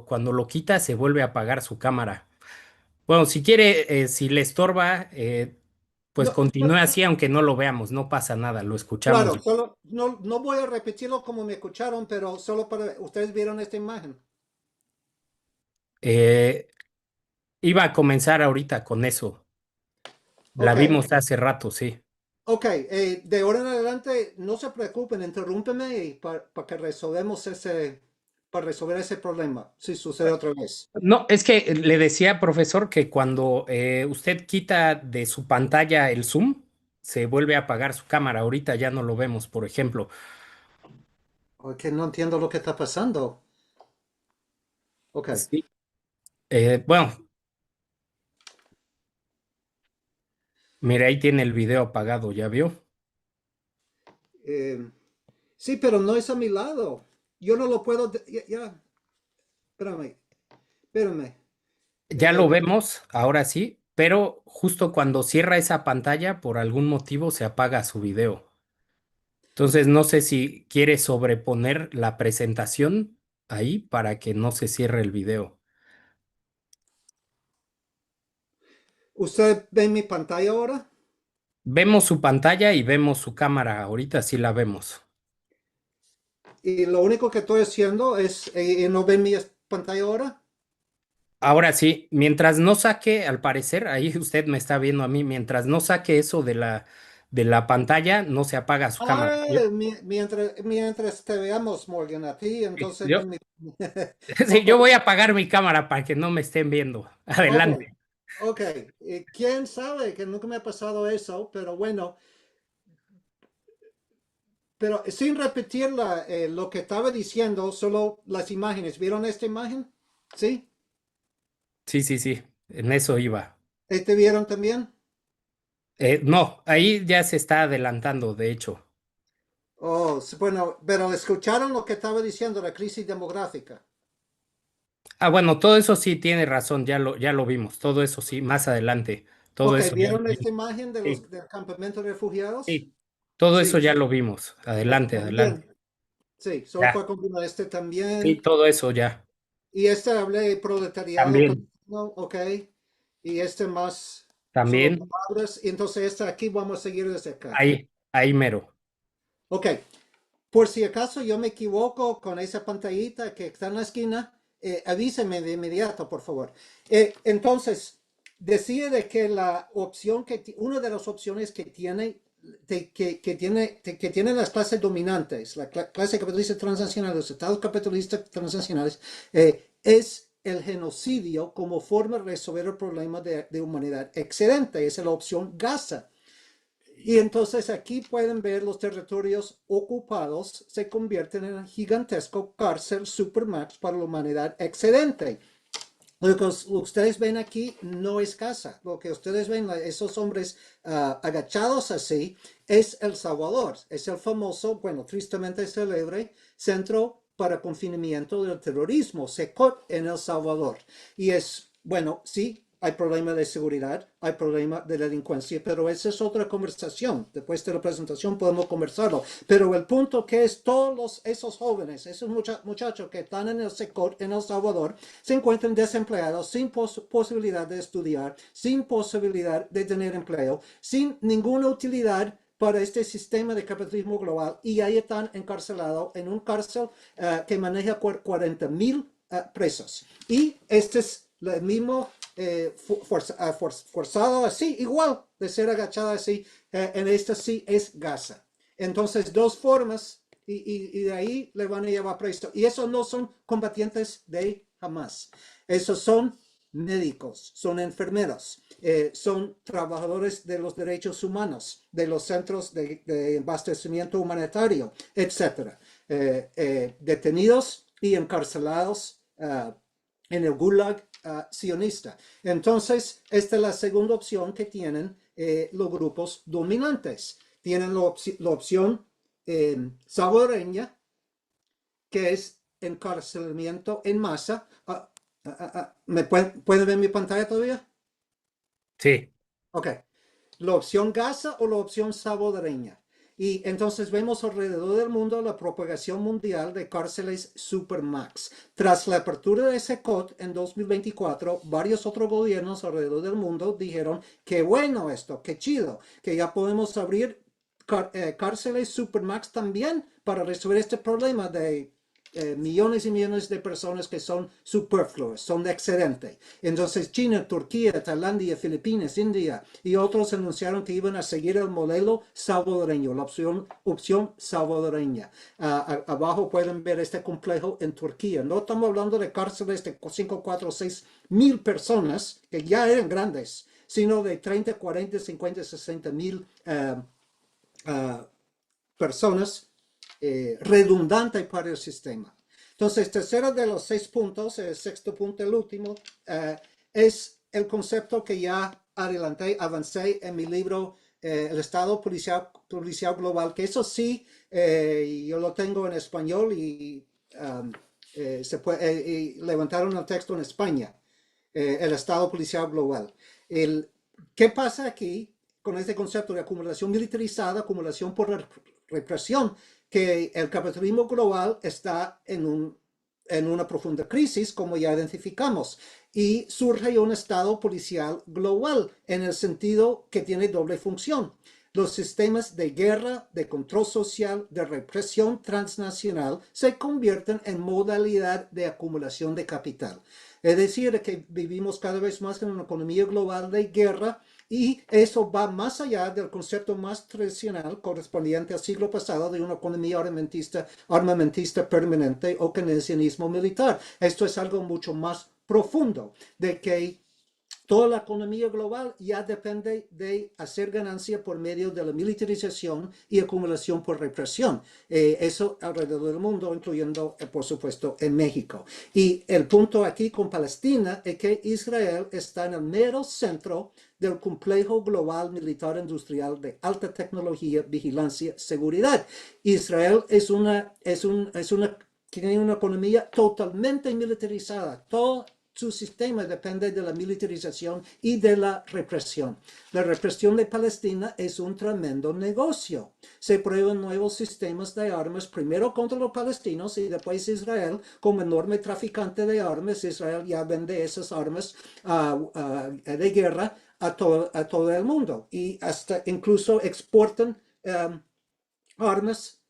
cuando lo quita, se vuelve a apagar su cámara. Bueno, si quiere, si le estorba, pues No, continúe así, aunque no lo veamos, no pasa nada, lo escuchamos. claro, solo no voy a repetirlo como me escucharon, pero solo para ustedes vieron esta imagen. Eh, Iba a comenzar ahorita con eso. La Ok, vimos hace rato, sí. ok. De ahora en adelante, no se preocupen, interrúmpeme para que para resolver ese problema, si sucede otra vez. No, es que le decía, profesor, que cuando usted quita de su pantalla el zoom, se vuelve a apagar su cámara. Ahorita ya no lo vemos, por ejemplo. Ok, no entiendo lo que está pasando. Ok. Sí. Bueno, mire, ahí tiene el video apagado, ¿ya vio? Eh, sí, pero no es a mi lado. Yo no lo puedo. Ya, espérame. Ya Eh, lo vemos, ahora sí, pero justo cuando cierra esa pantalla, por algún motivo se apaga su video. Entonces, no sé si quiere sobreponer la presentación ahí para que no se cierre el video. ¿Usted ve mi pantalla ahora? Vemos su pantalla y vemos su cámara. Ahorita sí la vemos. Y lo único que estoy haciendo es, ¿no ve mi pantalla ahora? Ahora sí, mientras no saque, al parecer, ahí usted me está viendo a mí, mientras no saque eso de la pantalla, no se apaga su cámara. Mientras te veamos, Morgan, a ti, entonces Yo, ven mi... sí, Ok, yo voy a apagar mi cámara para que no me estén viendo. ok, Adelante. ok. ¿Quién sabe que nunca me ha pasado eso? Pero bueno, pero sin repetir lo que estaba diciendo, solo las imágenes. ¿Vieron esta imagen? ¿Sí? Sí, sí, sí, en eso iba. ¿Este vieron también? No, ahí ya se está adelantando, de hecho. Oh, bueno, pero escucharon lo que estaba diciendo, la crisis demográfica. Ah, bueno, todo eso sí tiene razón, ya lo vimos, todo eso sí, más adelante, todo Ok, eso ya lo ¿vieron esta vimos. imagen de Sí, del campamento de refugiados? sí, todo eso Sí, ya lo vimos. Adelante, muy bien. adelante. Sí, solo Ya, para confirmar este sí, también. todo eso ya. Y este hablé proletariado, También, ¿no? Ok. Y este más solo también, palabras. Y entonces este aquí vamos a seguir desde acá. ahí mero. Ok. Por si acaso yo me equivoco con esa pantallita que está en la esquina, avíseme de inmediato, por favor. Entonces, decía de que la opción una de las opciones que tiene, que tienen las clases dominantes, la clase capitalista transnacional, los estados capitalistas transnacionales, es el genocidio como forma de resolver el problema de humanidad excedente. Esa es la opción Gaza. Y entonces aquí pueden ver los territorios ocupados se convierten en una gigantesco cárcel supermax para la humanidad excedente. Lo que ustedes ven aquí no es casa. Lo que ustedes ven, esos hombres agachados así, es El Salvador. Es el famoso, bueno, tristemente célebre centro para confinamiento del terrorismo, SECOT, en El Salvador. Y es, bueno, sí, hay problema de seguridad, hay problema de delincuencia, pero esa es otra conversación. Después de la presentación podemos conversarlo. Pero el punto que es todos esos jóvenes, esos muchachos que están en el SECOT en El Salvador, se encuentran desempleados, sin posibilidad de estudiar, sin posibilidad de tener empleo, sin ninguna utilidad para este sistema de capitalismo global, y ahí están encarcelados en un cárcel que maneja 40,000 presos. Y este es el mismo forzado así, igual de ser agachado así, en esta sí es Gaza. Entonces, dos formas, y de ahí le van a llevar preso. Y esos no son combatientes de Hamas. Esos son médicos, son enfermeros, son trabajadores de los derechos humanos, de los centros de abastecimiento humanitario, etc. Detenidos y encarcelados en el Gulag sionista. Entonces, esta es la segunda opción que tienen los grupos dominantes. Tienen la opción salvadoreña, que es encarcelamiento en masa. ¿Me pueden ver mi pantalla todavía? Sí, Ok. La opción Gaza o la opción salvadoreña. Y entonces vemos alrededor del mundo la propagación mundial de cárceles supermax. Tras la apertura de SECOT en 2024, varios otros gobiernos alrededor del mundo dijeron que bueno esto, que chido, que ya podemos abrir cárceles supermax también para resolver este problema de millones y millones de personas que son superfluas, son de excedente. Entonces China, Turquía, Tailandia, Filipinas, India y otros anunciaron que iban a seguir el modelo salvadoreño, la opción salvadoreña. Abajo pueden ver este complejo en Turquía. No estamos hablando de cárceles de 5, 4, 6 mil personas, que ya eran grandes, sino de 30, 40, 50, 60 mil personas redundante para el sistema. Entonces, tercero de los 6 puntos, el sexto punto, el último, es el concepto que ya avancé en mi libro El Estado Policial Global, que eso sí, yo lo tengo en español y levantaron el texto en España, el Estado Policial Global. ¿Qué pasa aquí con este concepto de acumulación militarizada, acumulación por represión, que el capitalismo global está en una profunda crisis, como ya identificamos, y surge un estado policial global en el sentido que tiene doble función. Los sistemas de guerra, de control social, de represión transnacional se convierten en modalidad de acumulación de capital. Es decir, que vivimos cada vez más en una economía global de guerra, y eso va más allá del concepto más tradicional correspondiente al siglo pasado de una economía armamentista permanente o keynesianismo militar. Esto es algo mucho más profundo, de que toda la economía global ya depende de hacer ganancia por medio de la militarización y acumulación por represión. Eso alrededor del mundo, incluyendo, por supuesto, en México. Y el punto aquí con Palestina es que Israel está en el mero centro del complejo global militar industrial de alta tecnología, vigilancia, seguridad. Israel tiene una economía totalmente militarizada. Todo su sistema depende de la militarización y de la represión. La represión de Palestina es un tremendo negocio. Se prueban nuevos sistemas de armas, primero contra los palestinos y después Israel, como enorme traficante de armas. Israel ya vende esas armas de guerra a todo el mundo, y hasta incluso exportan armas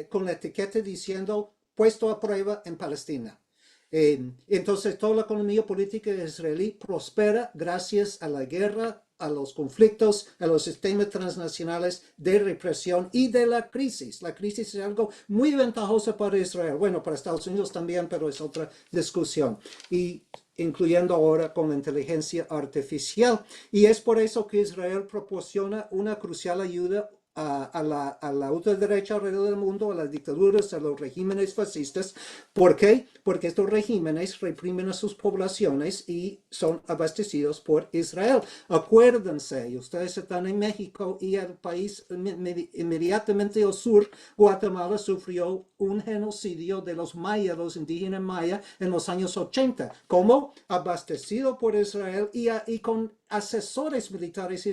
con la etiqueta diciendo puesto a prueba en Palestina. Entonces toda la economía política israelí prospera gracias a la guerra, a los conflictos, a los sistemas transnacionales de represión y de la crisis. La crisis es algo muy ventajoso para Israel, bueno, para Estados Unidos también, pero es otra discusión, y incluyendo ahora con la inteligencia artificial. Y es por eso que Israel proporciona una crucial ayuda a la ultraderecha alrededor del mundo, a las dictaduras, a los regímenes fascistas. ¿Por qué? Porque estos regímenes reprimen a sus poblaciones y son abastecidos por Israel. Acuérdense, ustedes están en México y el país inmediatamente al sur, Guatemala, sufrió un genocidio de los mayas, los indígenas mayas, en los años 80. ¿Cómo? Abastecido por Israel y con asesores militares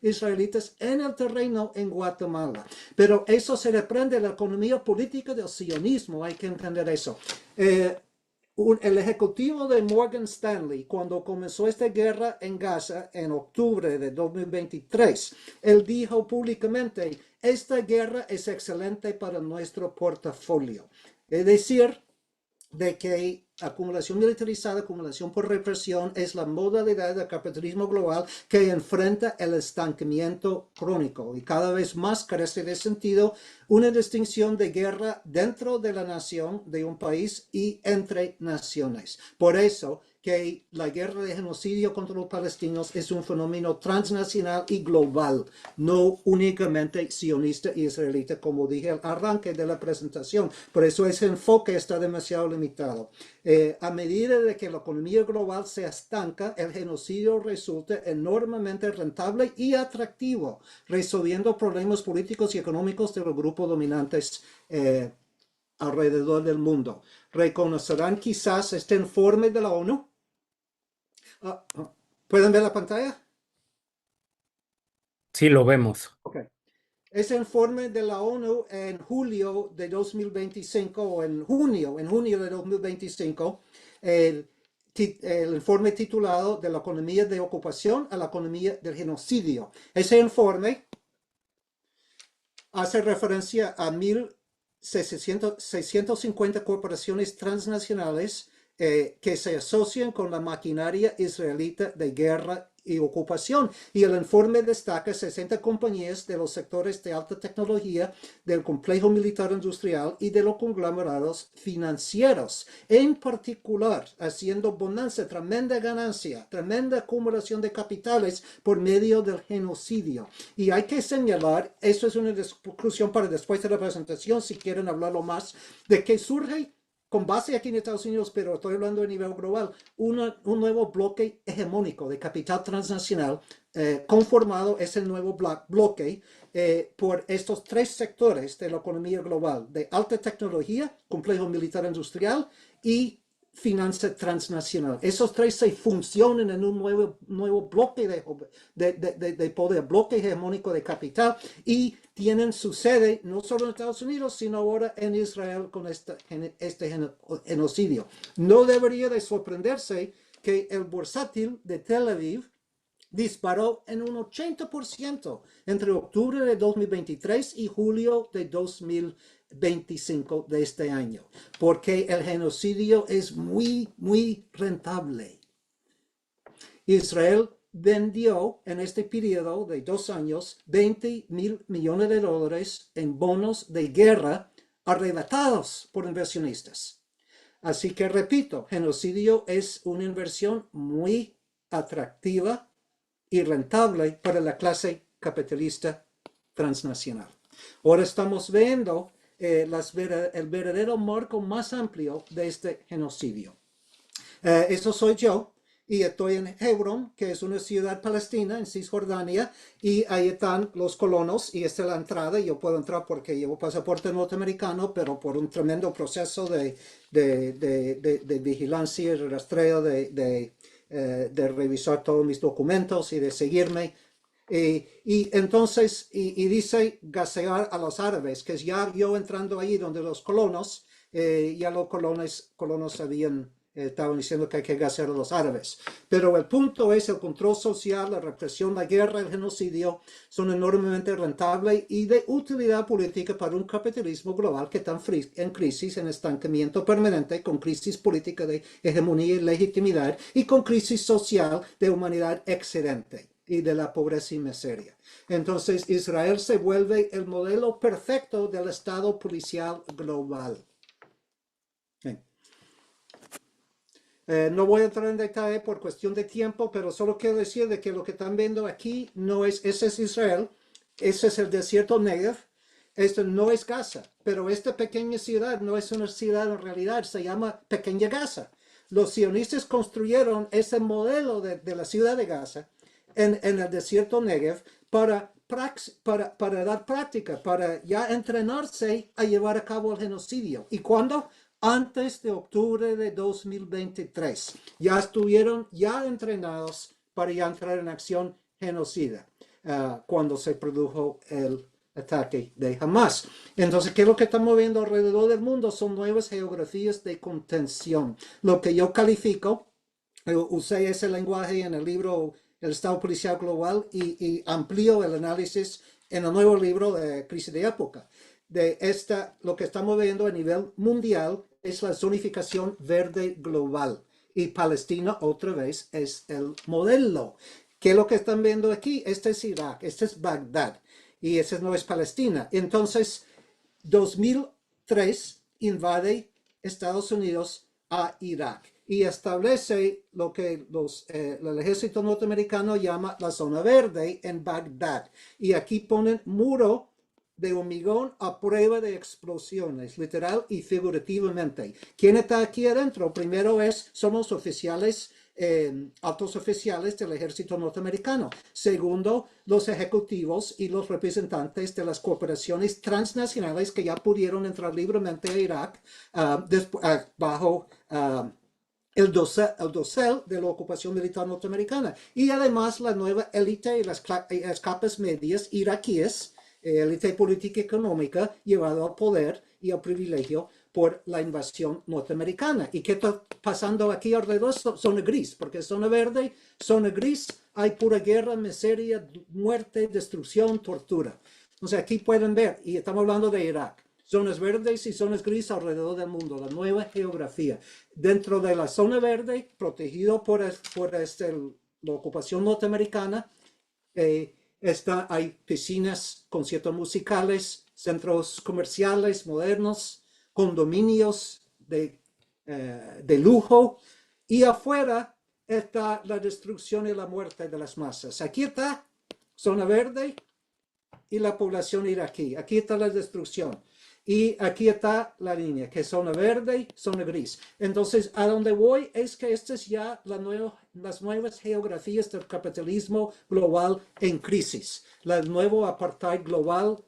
israelitas en el terreno en Guatemala. Pero eso se reprende la economía política del sionismo, hay que entender eso. El ejecutivo de Morgan Stanley, cuando comenzó esta guerra en Gaza en octubre de 2023, él dijo públicamente, esta guerra es excelente para nuestro portafolio. Es decir, de que acumulación militarizada, acumulación por represión es la modalidad del capitalismo global que enfrenta el estancamiento crónico, y cada vez más carece de sentido una distinción de guerra dentro de la nación, de un país, y entre naciones. Por eso que la guerra de genocidio contra los palestinos es un fenómeno transnacional y global, no únicamente sionista y israelita, como dije al arranque de la presentación. Por eso ese enfoque está demasiado limitado. A medida de que la economía global se estanca, el genocidio resulta enormemente rentable y atractivo, resolviendo problemas políticos y económicos de los grupos dominantes alrededor del mundo. ¿Reconocerán quizás este informe de la ONU? ¿Pueden ver la pantalla? Sí, lo vemos. Ok. Ese informe de la ONU en julio de 2025, o en junio de 2025, el informe titulado De la economía de ocupación a la economía del genocidio. Ese informe hace referencia a 1.650 corporaciones transnacionales que se asocian con la maquinaria israelita de guerra y ocupación, y el informe destaca 60 compañías de los sectores de alta tecnología, del complejo militar industrial y de los conglomerados financieros, en particular haciendo bonanza, tremenda ganancia, tremenda acumulación de capitales por medio del genocidio. Y hay que señalar, esto es una discusión para después de la presentación, si quieren hablarlo más, de que surge con base aquí en Estados Unidos, pero estoy hablando a nivel global, un nuevo bloque hegemónico de capital transnacional conformado, es el nuevo bloque por estos tres sectores de la economía global, de alta tecnología, complejo militar industrial y finanza transnacional. Esos tres se funcionan en un nuevo bloque de poder, bloque hegemónico de capital, y tienen su sede no solo en Estados Unidos, sino ahora en Israel con este genocidio. No debería de sorprenderse que el bursátil de Tel Aviv disparó en un 80% entre octubre de 2023 y julio de 2025 de este año, porque el genocidio es muy rentable. Israel vendió en este periodo de 2 años 20.000 millones de dólares en bonos de guerra arrebatados por inversionistas. Así que repito, genocidio es una inversión muy atractiva y rentable para la clase capitalista transnacional. Ahora estamos viendo el verdadero marco más amplio de este genocidio. Eso soy yo, y estoy en Hebrón, que es una ciudad palestina en Cisjordania, y ahí están los colonos, y esta es la entrada. Yo puedo entrar porque llevo pasaporte norteamericano, pero por un tremendo proceso de vigilancia y rastreo de revisar todos mis documentos y de seguirme. Y entonces, dice gasear a los árabes, que es ya yo entrando ahí donde los colonos, ya los colonos estaban diciendo que hay que gasear a los árabes. Pero el punto es el control social, la represión, la guerra, el genocidio son enormemente rentables y de utilidad política para un capitalismo global que está en crisis, en estancamiento permanente, con crisis política de hegemonía y legitimidad, y con crisis social de humanidad excedente y de la pobreza y miseria. Entonces, Israel se vuelve el modelo perfecto del Estado policial global. No voy a entrar en detalle por cuestión de tiempo, pero solo quiero decir de que lo que están viendo aquí ese es Israel, ese es el desierto Negev, esto no es Gaza, pero esta pequeña ciudad no es una ciudad en realidad, se llama Pequeña Gaza. Los sionistas construyeron ese modelo de la ciudad de Gaza en el desierto Negev para dar práctica, para ya entrenarse a llevar a cabo el genocidio. ¿Y cuándo? Antes de octubre de 2023. Ya estuvieron entrenados para ya entrar en acción genocida cuando se produjo el ataque de Hamas. Entonces, ¿qué es lo que estamos viendo alrededor del mundo? Son nuevas geografías de contención. Lo que yo califico, usé ese lenguaje en el libro El Estado Policial Global y amplío el análisis en el nuevo libro de Crisis de Época. Lo que estamos viendo a nivel mundial es la zonificación verde global, y Palestina otra vez es el modelo. ¿Qué es lo que están viendo aquí? Este es Irak, este es Bagdad, y ese no es Palestina. Entonces, 2003 invade Estados Unidos a Irak y establece lo que el ejército norteamericano llama la zona verde en Bagdad. Y aquí ponen muro de hormigón a prueba de explosiones, literal y figurativamente. ¿Quién está aquí adentro? Primero son los oficiales, altos oficiales del ejército norteamericano. Segundo, los ejecutivos y los representantes de las corporaciones transnacionales que ya pudieron entrar libremente a Irak bajo el dosel de la ocupación militar norteamericana. Y además la nueva élite y las capas medias iraquíes, élite política y económica, llevado al poder y al privilegio por la invasión norteamericana. ¿Y qué está pasando aquí alrededor? Zona gris, porque zona verde, zona gris, hay pura guerra, miseria, muerte, destrucción, tortura. Entonces aquí pueden ver, y estamos hablando de Irak, zonas verdes y zonas grises alrededor del mundo, la nueva geografía. Dentro de la zona verde, protegido por la ocupación norteamericana, hay piscinas, conciertos musicales, centros comerciales modernos, condominios de lujo, y afuera está la destrucción y la muerte de las masas. Aquí está zona verde y la población iraquí. Aquí está la destrucción. Y aquí está la línea, que es zona verde, zona gris. Entonces, a donde voy es que esta es ya las nuevas geografías del capitalismo global en crisis. El nuevo apartheid global,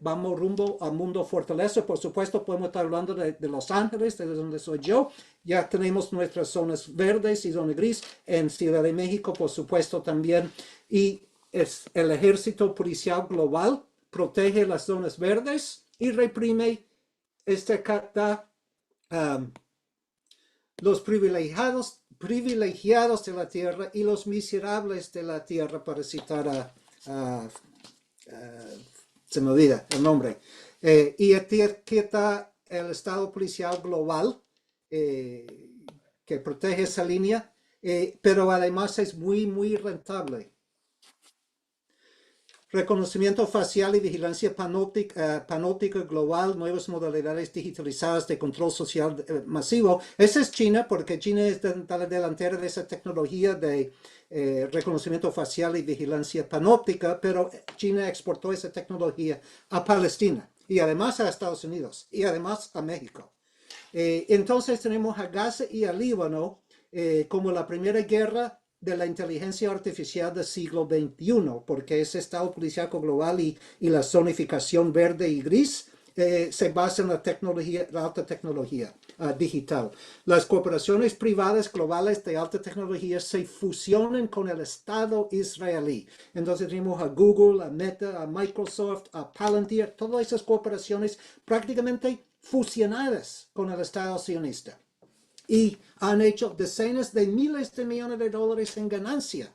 vamos rumbo al mundo fortaleza. Por supuesto, podemos estar hablando de Los Ángeles, de donde soy yo. Ya tenemos nuestras zonas verdes y zona gris. En Ciudad de México, por supuesto, también. Y es el ejército policial global protege las zonas verdes y reprime los privilegiados de la tierra y los miserables de la tierra, para citar se me olvida el nombre. Y aquí está el Estado policial global, que protege esa línea, pero además es muy, muy rentable. Reconocimiento facial y vigilancia panóptica global, nuevas modalidades digitalizadas de control social masivo. Esa es China, porque China es la delantera de esa tecnología de reconocimiento facial y vigilancia panóptica, pero China exportó esa tecnología a Palestina y además a Estados Unidos y además a México. Entonces tenemos a Gaza y a Líbano como la primera guerra de la inteligencia artificial del siglo XXI, porque ese estado policíaco global y la zonificación verde y gris se basa en la tecnología, la alta tecnología digital. Las corporaciones privadas globales de alta tecnología se fusionan con el Estado israelí. Entonces tenemos a Google, a Meta, a Microsoft, a Palantir, todas esas corporaciones prácticamente fusionadas con el Estado sionista. Y han hecho decenas de miles de millones de dólares en ganancia.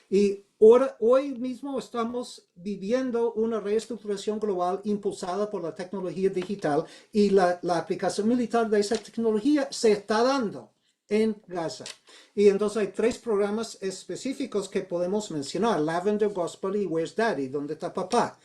Y hoy mismo estamos viviendo una reestructuración global impulsada por la tecnología digital, y la aplicación militar de esa tecnología se está dando en Gaza. Y entonces hay 3 programas específicos que podemos mencionar: Lavender, Gospel y Where's Daddy, ¿dónde está papá?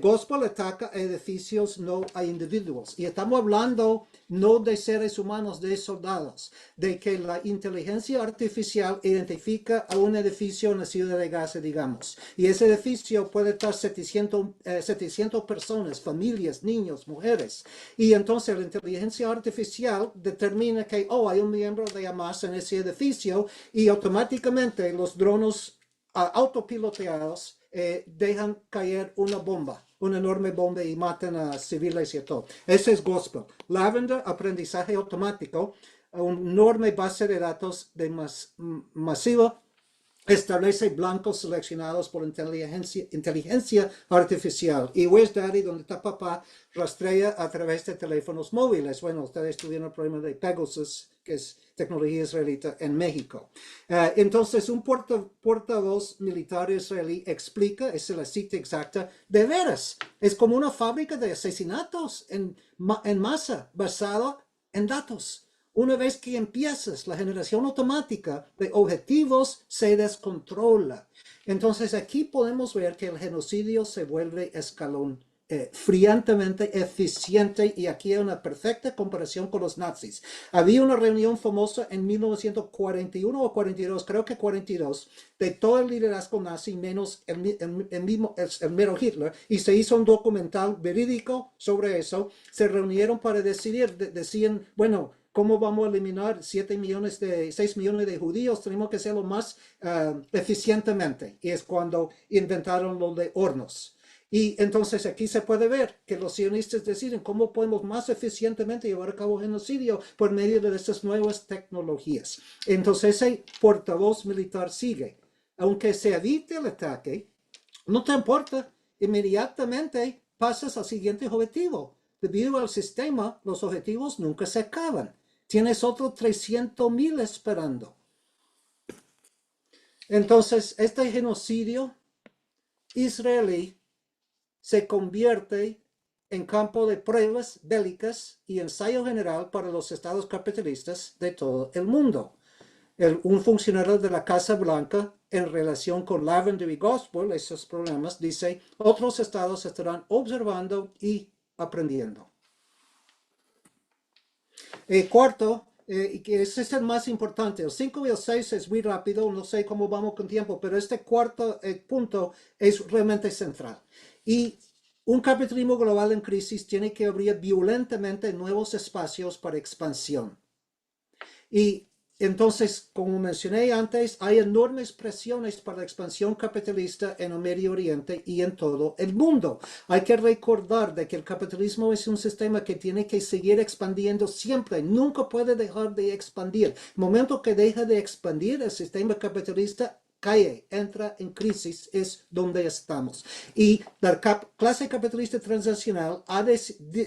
Gospel ataca a edificios, no a individuos. Y estamos hablando no de seres humanos, de soldados, de que la inteligencia artificial identifica a un edificio en la ciudad de Gaza, digamos, y ese edificio puede estar 700 personas, familias, niños, mujeres, y entonces la inteligencia artificial determina que, hay un miembro de Hamas en ese edificio, y automáticamente los drones autopiloteados dejan caer una bomba, una enorme bomba, y matan a civiles y a todo. Ese es Gospel. Lavender, aprendizaje automático, una enorme base de datos masiva, establece blancos seleccionados por inteligencia artificial. Y Where's Daddy, donde está papá, rastrea a través de teléfonos móviles. Bueno, ustedes tuvieron el problema de Pegasus, que es tecnología israelita en México. Entonces, un portavoz militar israelí explica, esa es la cita exacta: de veras, es como una fábrica de asesinatos en masa basada en datos. Una vez que empiezas la generación automática de objetivos, se descontrola. Entonces aquí podemos ver que el genocidio se vuelve escalón friantemente eficiente, y aquí hay una perfecta comparación con los nazis. Había una reunión famosa en 1941 o 42, creo que 42, de todo el liderazgo nazi menos el mero Hitler, y se hizo un documental verídico sobre eso. Se reunieron para decidir, decían, bueno, ¿cómo vamos a eliminar 6 millones de judíos? Tenemos que hacerlo más eficientemente. Y es cuando inventaron lo de hornos. Y entonces aquí se puede ver que los sionistas deciden cómo podemos más eficientemente llevar a cabo genocidio por medio de estas nuevas tecnologías. Entonces ese portavoz militar sigue. Aunque se evite el ataque, no te importa, inmediatamente pasas al siguiente objetivo. Debido al sistema, los objetivos nunca se acaban. Tienes otros 300,000 esperando. Entonces, este genocidio israelí se convierte en campo de pruebas bélicas y ensayo general para los estados capitalistas de todo el mundo. Un funcionario de la Casa Blanca, en relación con Lavender y Gospel, esos problemas, dice: otros estados estarán observando y aprendiendo. Cuarto, y que ese es el más importante, el 5 y el 6 es muy rápido, no sé cómo vamos con tiempo, pero este cuarto punto es realmente central. Y un capitalismo global en crisis tiene que abrir violentamente nuevos espacios para expansión. Y entonces, como mencioné antes, hay enormes presiones para la expansión capitalista en el Medio Oriente y en todo el mundo. Hay que recordar de que el capitalismo es un sistema que tiene que seguir expandiendo siempre, nunca puede dejar de expandir. El momento que deja de expandir, el sistema capitalista cae, entra en crisis, es donde estamos. Y la clase capitalista transnacional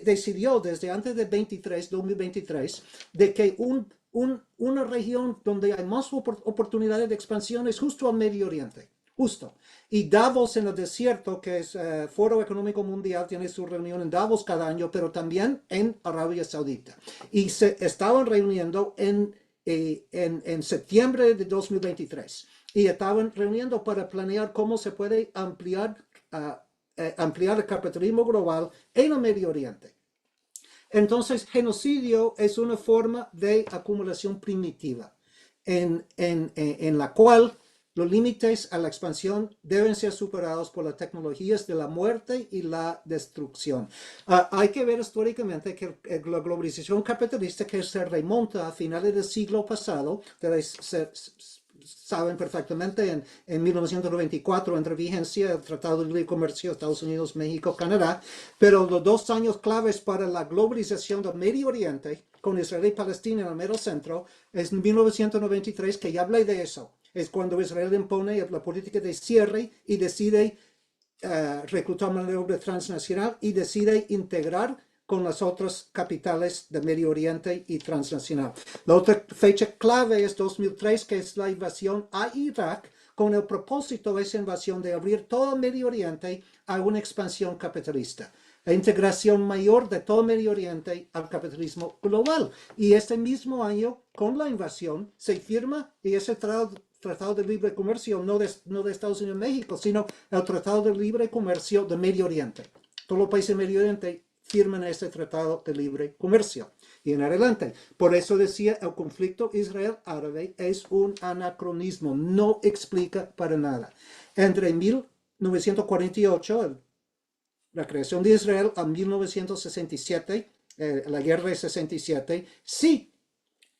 decidió desde antes de 2023, de que una región donde hay más oportunidades de expansión es justo al Medio Oriente, justo. Y Davos en el desierto, que es Foro Económico Mundial, tiene su reunión en Davos cada año, pero también en Arabia Saudita. Y se estaban reuniendo en septiembre de 2023. Y estaban reuniendo para planear cómo se puede ampliar el capitalismo global en el Medio Oriente. Entonces, genocidio es una forma de acumulación primitiva en la cual los límites a la expansión deben ser superados por las tecnologías de la muerte y la destrucción. Hay que ver históricamente que la globalización capitalista que se remonta a finales del siglo pasado, saben perfectamente, en 1994 entra en vigencia el Tratado de Libre Comercio de Estados Unidos, México, Canadá, pero los 2 años claves para la globalización del Medio Oriente, con Israel y Palestina en el mero centro, es 1993, que ya hablé de eso. Es cuando Israel impone la política de cierre y decide reclutar mano de obra transnacional y decide integrar con las otras capitales de Medio Oriente y transnacional. La otra fecha clave es 2003, que es la invasión a Irak, con el propósito de esa invasión de abrir todo el Medio Oriente a una expansión capitalista. La integración mayor de todo el Medio Oriente al capitalismo global. Y este mismo año, con la invasión, se firma, y ese Tratado de Libre Comercio, no de Estados Unidos y México, sino el Tratado de Libre Comercio de Medio Oriente. Todos los países del Medio Oriente firman este Tratado de Libre Comercio y en adelante. Por eso decía, el conflicto Israel-Árabe es un anacronismo, no explica para nada. Entre 1948, la creación de Israel, a 1967, la guerra de 67, sí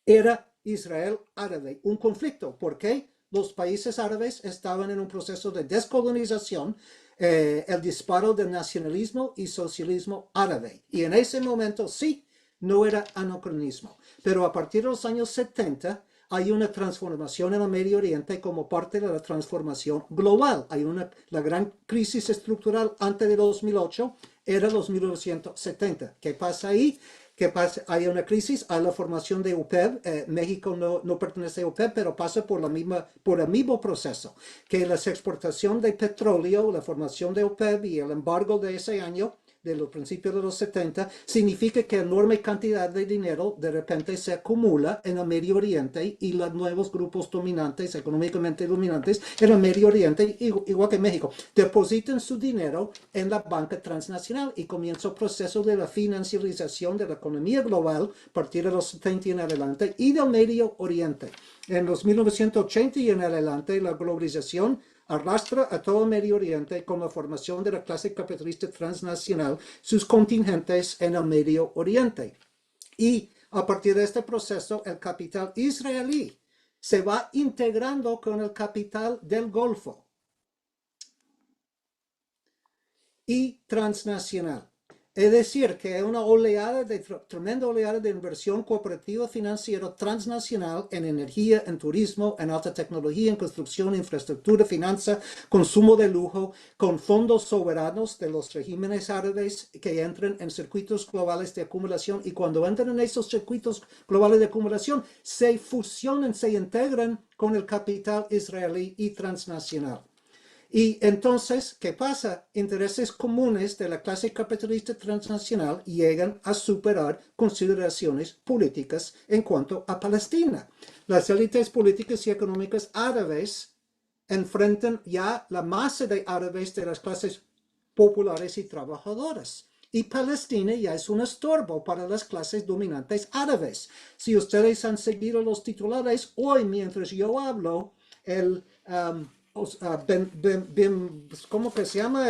era Israel-Árabe un conflicto. ¿Por qué? Los países árabes estaban en un proceso de descolonización, el disparo del nacionalismo y socialismo árabe. Y en ese momento sí, no era anacronismo. Pero a partir de los años 70 hay una transformación en el Medio Oriente como parte de la transformación global. La gran crisis estructural antes de 2008 era los 1970. ¿Qué pasa ahí? Que hay una crisis, hay la formación de OPEP, México no pertenece a OPEP, pero pasa por el mismo proceso, que la exportación de petróleo, la formación de OPEP y el embargo de ese año, de los principios de los 70, significa que enorme cantidad de dinero de repente se acumula en el Medio Oriente y los nuevos grupos dominantes, económicamente dominantes, en el Medio Oriente, igual que México, depositan su dinero en la banca transnacional y comienza el proceso de la financiarización de la economía global a partir de los 70 y en adelante y del Medio Oriente. En los 1980 y en adelante, la globalización arrastra a todo el Medio Oriente con la formación de la clase capitalista transnacional, sus contingentes en el Medio Oriente. Y a partir de este proceso, el capital israelí se va integrando con el capital del Golfo y transnacional. Es decir, que hay una tremenda oleada de inversión cooperativa financiera transnacional en energía, en turismo, en alta tecnología, en construcción, infraestructura, finanza, consumo de lujo, con fondos soberanos de los regímenes árabes que entran en circuitos globales de acumulación. Y cuando entran en esos circuitos globales de acumulación, se fusionan, se integran con el capital israelí y transnacional. Y entonces, ¿qué pasa? Intereses comunes de la clase capitalista transnacional llegan a superar consideraciones políticas en cuanto a Palestina. Las élites políticas y económicas árabes enfrentan ya la masa de árabes de las clases populares y trabajadoras. Y Palestina ya es un estorbo para las clases dominantes árabes. Si ustedes han seguido los titulares, hoy mientras yo hablo, ¿cómo que se llama?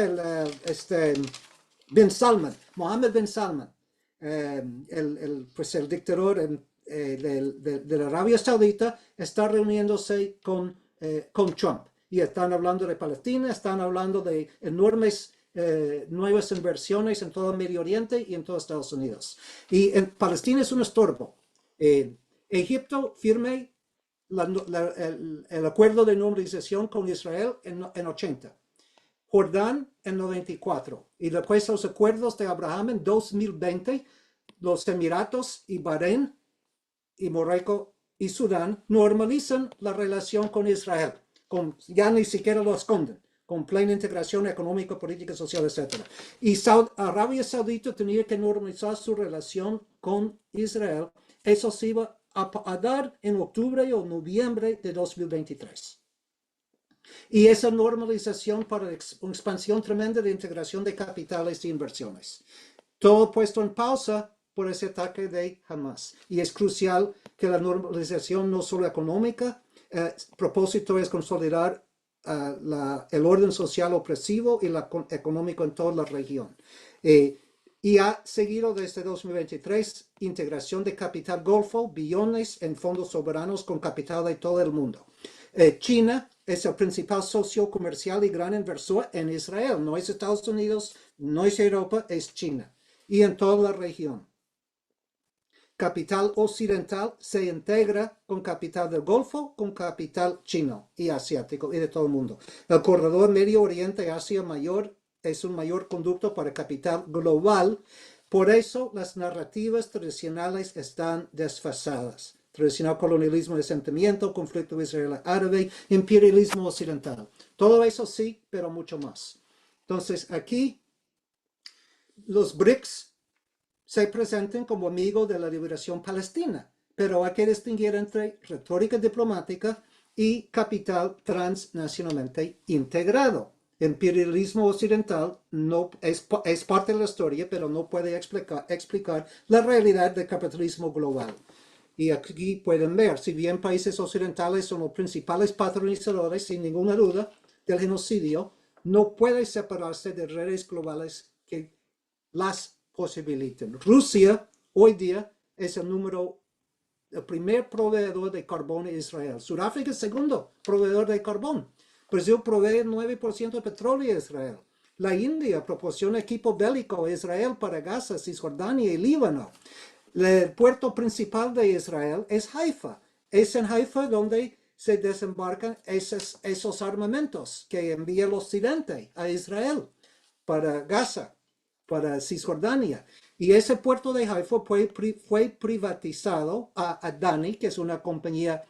bin Salman, Mohammed bin Salman, pues el dictador de la Arabia Saudita, está reuniéndose con Trump. Y están hablando de Palestina, están hablando de enormes nuevas inversiones en todo el Medio Oriente y en todo Estados Unidos. Y Palestina es un estorbo. Egipto firme el acuerdo de normalización con Israel en 80. Jordán en 94. Y después los acuerdos de Abraham en 2020, los Emiratos y Bahrein y Marruecos y Sudán normalizan la relación con Israel. Ya ni siquiera lo esconden, con plena integración económica, política, social, etc. Y Arabia Saudita tenía que normalizar su relación con Israel. Eso se iba a dar en octubre o noviembre de 2023. Y esa normalización para una expansión tremenda de integración de capitales e inversiones. Todo puesto en pausa por ese ataque de Hamas. Y es crucial que la normalización no solo económica, propósito es consolidar el orden social opresivo y económico en toda la región. Y ha seguido desde 2023 integración de capital golfo, billones en fondos soberanos con capital de todo el mundo. China es el principal socio comercial y gran inversor en Israel. No es Estados Unidos, no es Europa, es China. Y en toda la región. Capital occidental se integra con capital del Golfo, con capital chino y asiático y de todo el mundo. El corredor Medio Oriente-Asia Mayor es un mayor conducto para capital global. Por eso las narrativas tradicionales están desfasadas. Tradicional colonialismo de sentimiento, conflicto israelí-árabe, imperialismo occidental. Todo eso sí, pero mucho más. Entonces aquí los BRICS se presentan como amigos de la liberación palestina, pero hay que distinguir entre retórica diplomática y capital transnacionalmente integrado. Imperialismo occidental no es parte de la historia, pero no puede explicar la realidad del capitalismo global. Y aquí pueden ver, si bien países occidentales son los principales patronizadores, sin ninguna duda, del genocidio, no puede separarse de redes globales que las posibiliten. Rusia hoy día es el primer proveedor de carbón de Israel. Sudáfrica es el segundo proveedor de carbón. Brasil provee 9% de petróleo a Israel. La India proporciona equipo bélico a Israel para Gaza, Cisjordania y Líbano. El puerto principal de Israel es Haifa. Es en Haifa donde se desembarcan esos armamentos que envía el occidente a Israel para Gaza, para Cisjordania. Y ese puerto de Haifa fue privatizado a Adani, que es una compañía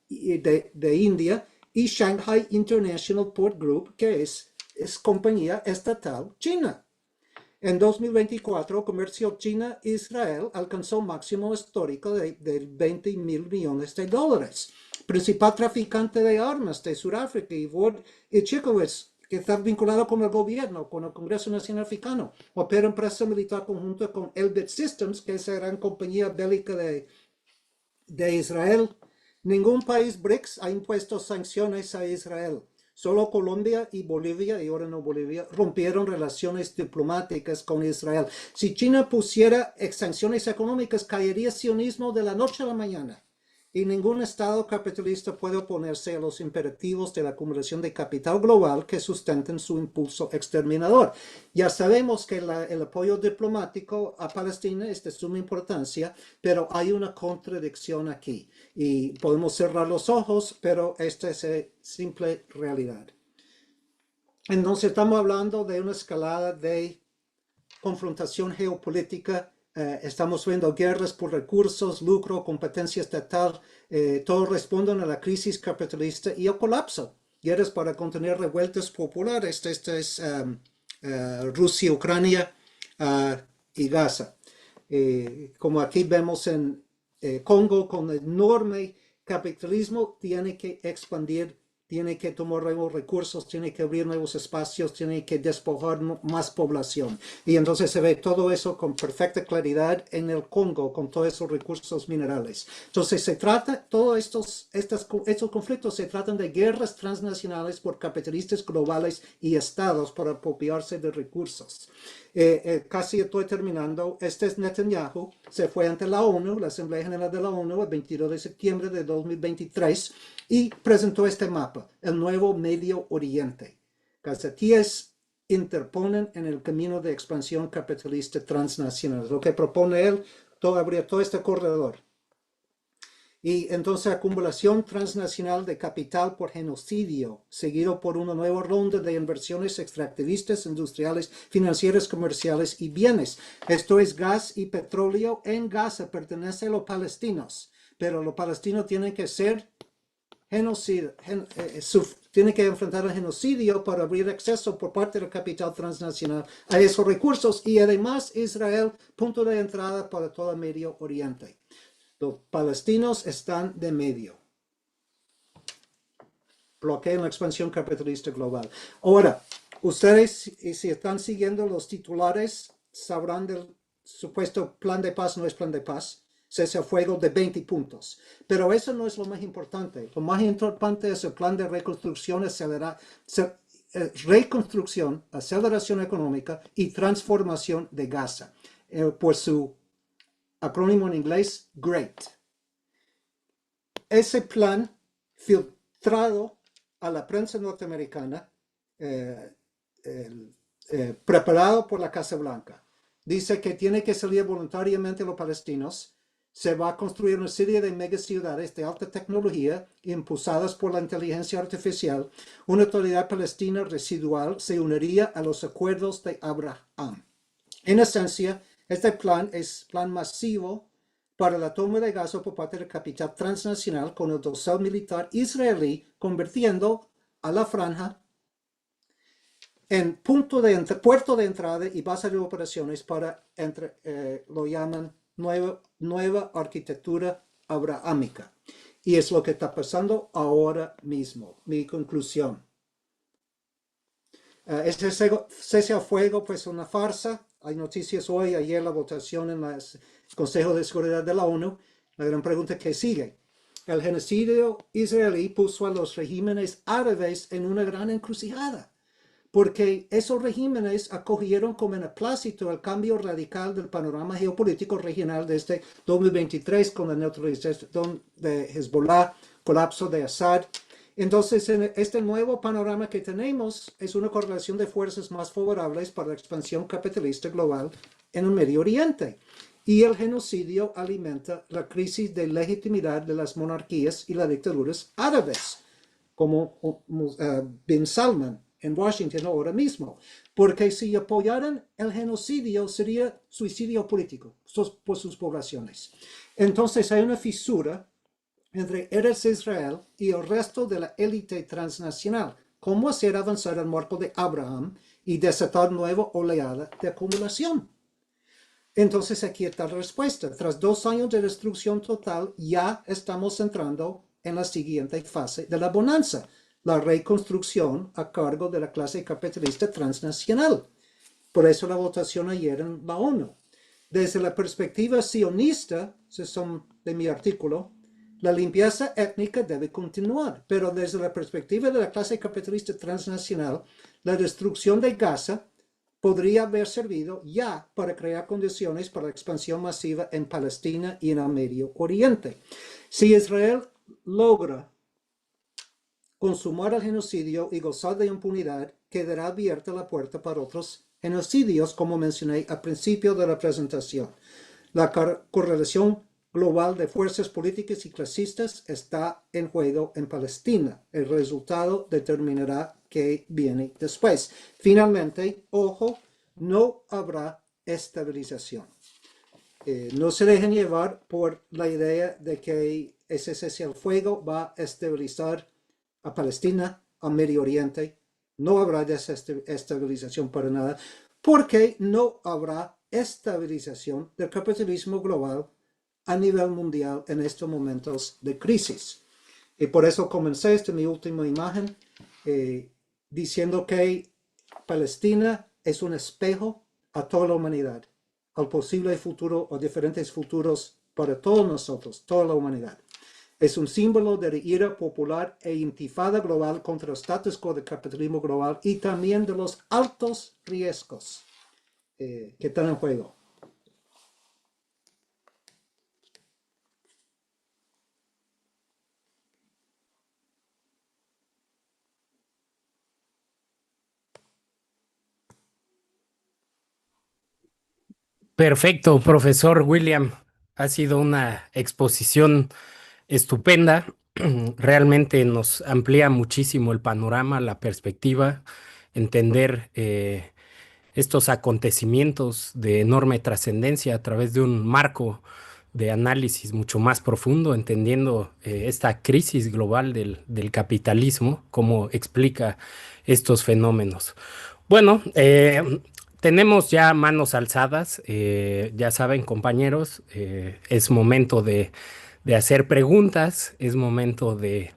de India, y Shanghai International Port Group, que es compañía estatal china. En 2024, comercio China-Israel alcanzó máximo histórico de 20 mil millones de dólares. Principal traficante de armas de Sudáfrica, Ivor Ichikowitz, que está vinculado con el gobierno, con el Congreso Nacional Africano, opera empresa militar conjunta con Elbit Systems, que es la gran compañía bélica de Israel. Ningún país BRICS ha impuesto sanciones a Israel. Solo Colombia y Bolivia, y ahora no Bolivia, rompieron relaciones diplomáticas con Israel. Si China pusiera sanciones económicas, caería sionismo de la noche a la mañana. Y ningún Estado capitalista puede oponerse a los imperativos de la acumulación de capital global que sustenten su impulso exterminador. Ya sabemos que el apoyo diplomático a Palestina es de suma importancia, pero hay una contradicción aquí. Y podemos cerrar los ojos, pero esta es la simple realidad. Entonces estamos hablando de una escalada de confrontación geopolítica. Estamos viendo guerras por recursos, lucro, competencia estatal. Todos responden a la crisis capitalista y al colapso. Guerras para contener revueltas populares. Esta es Rusia, Ucrania y Gaza. Como aquí vemos en Congo, con enorme capitalismo, tiene que expandir tiene que tomar nuevos recursos, tiene que abrir nuevos espacios, tiene que despojar más población. Y entonces se ve todo eso con perfecta claridad en el Congo, con todos esos recursos minerales. Entonces se trata, todos estos conflictos se tratan de guerras transnacionales por capitalistas globales y estados para apropiarse de recursos. Casi estoy terminando. Este es Netanyahu, se fue ante la ONU, la Asamblea General de la ONU, el 22 de septiembre de 2023, y presentó este mapa, el nuevo Medio Oriente. Gazatíes interponen en el camino de expansión capitalista transnacional. Lo que propone él, abrir todo este corredor. Y entonces acumulación transnacional de capital por genocidio, seguido por una nueva ronda de inversiones extractivistas, industriales, financieras, comerciales y bienes. Esto es gas y petróleo en Gaza, pertenece a los palestinos, pero los palestinos tienen que ser genocidio, tienen que enfrentar el genocidio para abrir acceso por parte del capital transnacional a esos recursos y además Israel, punto de entrada para todo el Medio Oriente. Los palestinos están de medio. Bloquean la expansión capitalista global. Ahora, ustedes, si están siguiendo los titulares, sabrán del supuesto plan de paz. No es plan de paz. Cese al fuego de 20 puntos. Pero eso no es lo más importante. Lo más importante es el plan de reconstrucción, aceleración económica y transformación de Gaza. Por su acrónimo en inglés, GREAT. Ese plan filtrado a la prensa norteamericana, preparado por la Casa Blanca, dice que tiene que salir voluntariamente los palestinos. Se va a construir una serie de megaciudades de alta tecnología impulsadas por la inteligencia artificial. Una autoridad palestina residual se uniría a los acuerdos de Abraham. En esencia, este plan es plan masivo para la toma de Gaza por parte del capital transnacional con el dosel militar israelí, convirtiendo a la franja en puerto de entrada y base de operaciones para, lo llaman, nueva arquitectura abrahámica. Y es lo que está pasando ahora mismo. Mi conclusión. Este cese al fuego, pues, una farsa. Hay noticias hoy, ayer la votación en el Consejo de Seguridad de la ONU. La gran pregunta que sigue. El genocidio israelí puso a los regímenes árabes en una gran encrucijada, porque esos regímenes acogieron con beneplácito el cambio radical del panorama geopolítico regional desde 2023 con la neutralización de Hezbollah, colapso de Assad. Entonces, en este nuevo panorama que tenemos es una correlación de fuerzas más favorables para la expansión capitalista global en el Medio Oriente. Y el genocidio alimenta la crisis de legitimidad de las monarquías y las dictaduras árabes, como Bin Salman en Washington ahora mismo. Porque si apoyaran el genocidio sería suicidio político por sus poblaciones. Entonces hay una fisura entre Eretz Israel y el resto de la élite transnacional. ¿Cómo hacer avanzar el marco de Abraham y desatar nueva oleada de acumulación? Entonces aquí está la respuesta. Tras 2 años de destrucción total, ya estamos entrando en la siguiente fase de la bonanza, la reconstrucción a cargo de la clase capitalista transnacional. Por eso la votación ayer en la ONU. Desde la perspectiva sionista, son de mi artículo, la limpieza étnica debe continuar, pero desde la perspectiva de la clase capitalista transnacional, la destrucción de Gaza podría haber servido ya para crear condiciones para la expansión masiva en Palestina y en el Medio Oriente. Si Israel logra consumar el genocidio y gozar de impunidad, quedará abierta la puerta para otros genocidios, como mencioné al principio de la presentación. La correlación global de fuerzas políticas y clasistas está en juego en Palestina. El resultado determinará qué viene después. Finalmente, ojo, no habrá estabilización. No se dejen llevar por la idea de que ese cese al fuego va a estabilizar a Palestina, a Medio Oriente. No habrá estabilización para nada, porque no habrá estabilización del capitalismo global a nivel mundial en estos momentos de crisis. Y por eso comencé esta mi última imagen diciendo que Palestina es un espejo a toda la humanidad, al posible futuro o diferentes futuros para todos nosotros, toda la humanidad. Es un símbolo de la ira popular e intifada global contra el status quo del capitalismo global y también de los altos riesgos que están en juego. Perfecto, profesor William. Ha sido una exposición estupenda. Realmente nos amplía muchísimo el panorama, la perspectiva, entender estos acontecimientos de enorme trascendencia a través de un marco de análisis mucho más profundo, entendiendo esta crisis global del capitalismo, cómo explica estos fenómenos. Bueno, tenemos ya manos alzadas, ya saben, compañeros, es momento de hacer preguntas, es momento de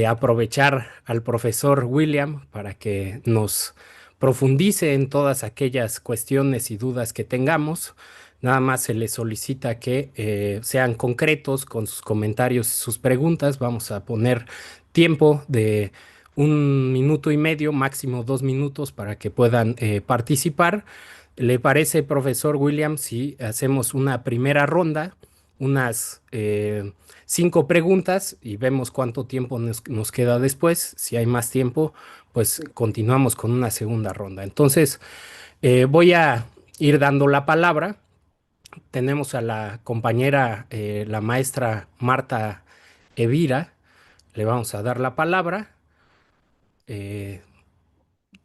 aprovechar al profesor William para que nos profundice en todas aquellas cuestiones y dudas que tengamos. Nada más se les solicita que sean concretos con sus comentarios y sus preguntas. Vamos a poner tiempo de 1 minuto y medio, máximo 2 minutos, para que puedan participar. ¿Le parece, profesor William, si hacemos una primera ronda, unas 5 preguntas y vemos cuánto tiempo nos queda después? Si hay más tiempo, pues continuamos con una segunda ronda. Entonces, voy a ir dando la palabra. Tenemos a la compañera, la maestra Marta Evira. Le vamos a dar la palabra. Eh,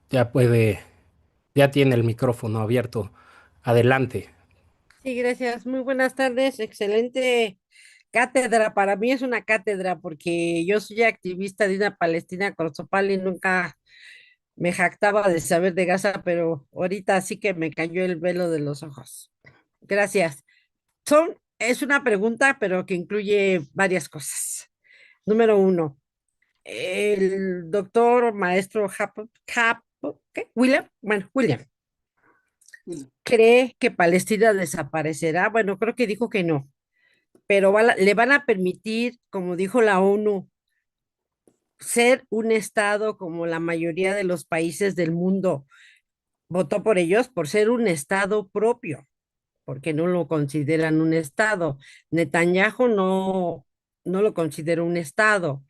ya puede, ya tiene el micrófono abierto. Adelante. Sí, gracias. Muy buenas tardes. Excelente cátedra. Para mí es una cátedra porque yo soy activista de una Palestina Corzopal y nunca me jactaba de saber de Gaza, pero ahorita sí que me cayó el velo de los ojos. Gracias. Es una pregunta, pero que incluye varias cosas. Número uno, el doctor maestro ¿qué? William, bueno, William, ¿cree que Palestina desaparecerá? Bueno, creo que dijo que no, pero le van a permitir, como dijo la ONU, ser un estado como la mayoría de los países del mundo votó por ellos, por ser un estado propio, porque no lo consideran un estado. Netanyahu no lo considera un estado.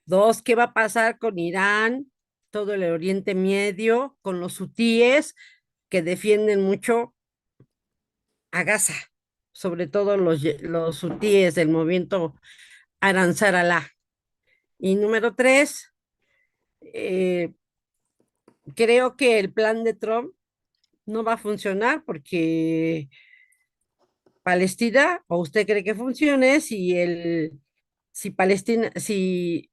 Dos, ¿qué va a pasar con Irán, todo el Oriente Medio, con los hutíes que defienden mucho a Gaza, sobre todo los hutíes del movimiento Ansar Allah? Y número tres, eh, creo que el plan de Trump no va a funcionar porque Palestina, o usted cree que funcione si Palestina, si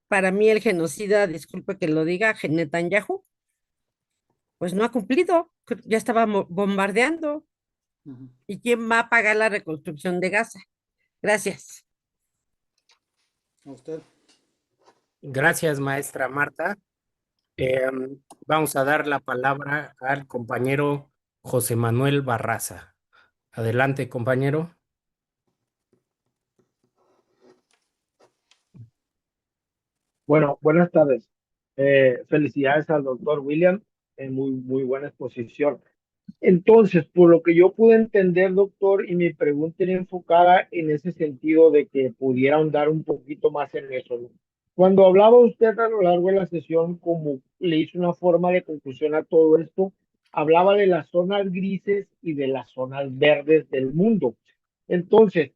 para mí el genocida, disculpe que lo diga, Netanyahu, pues no ha cumplido, ya estaba bombardeando. ¿Y quién va a pagar la reconstrucción de Gaza? Gracias. ¿A usted? Gracias, maestra Marta. Vamos a dar la palabra al compañero José Manuel Barraza. Adelante, compañero. Bueno, buenas tardes. Felicidades al doctor William, en muy buena exposición. Entonces, por lo que yo pude entender, doctor, y mi pregunta era enfocada en ese sentido de que pudiera ahondar un poquito más en eso, ¿no? Cuando hablaba usted a lo largo de la sesión, como le hizo una forma de conclusión a todo esto, hablaba de las zonas grises y de las zonas verdes del mundo. Entonces,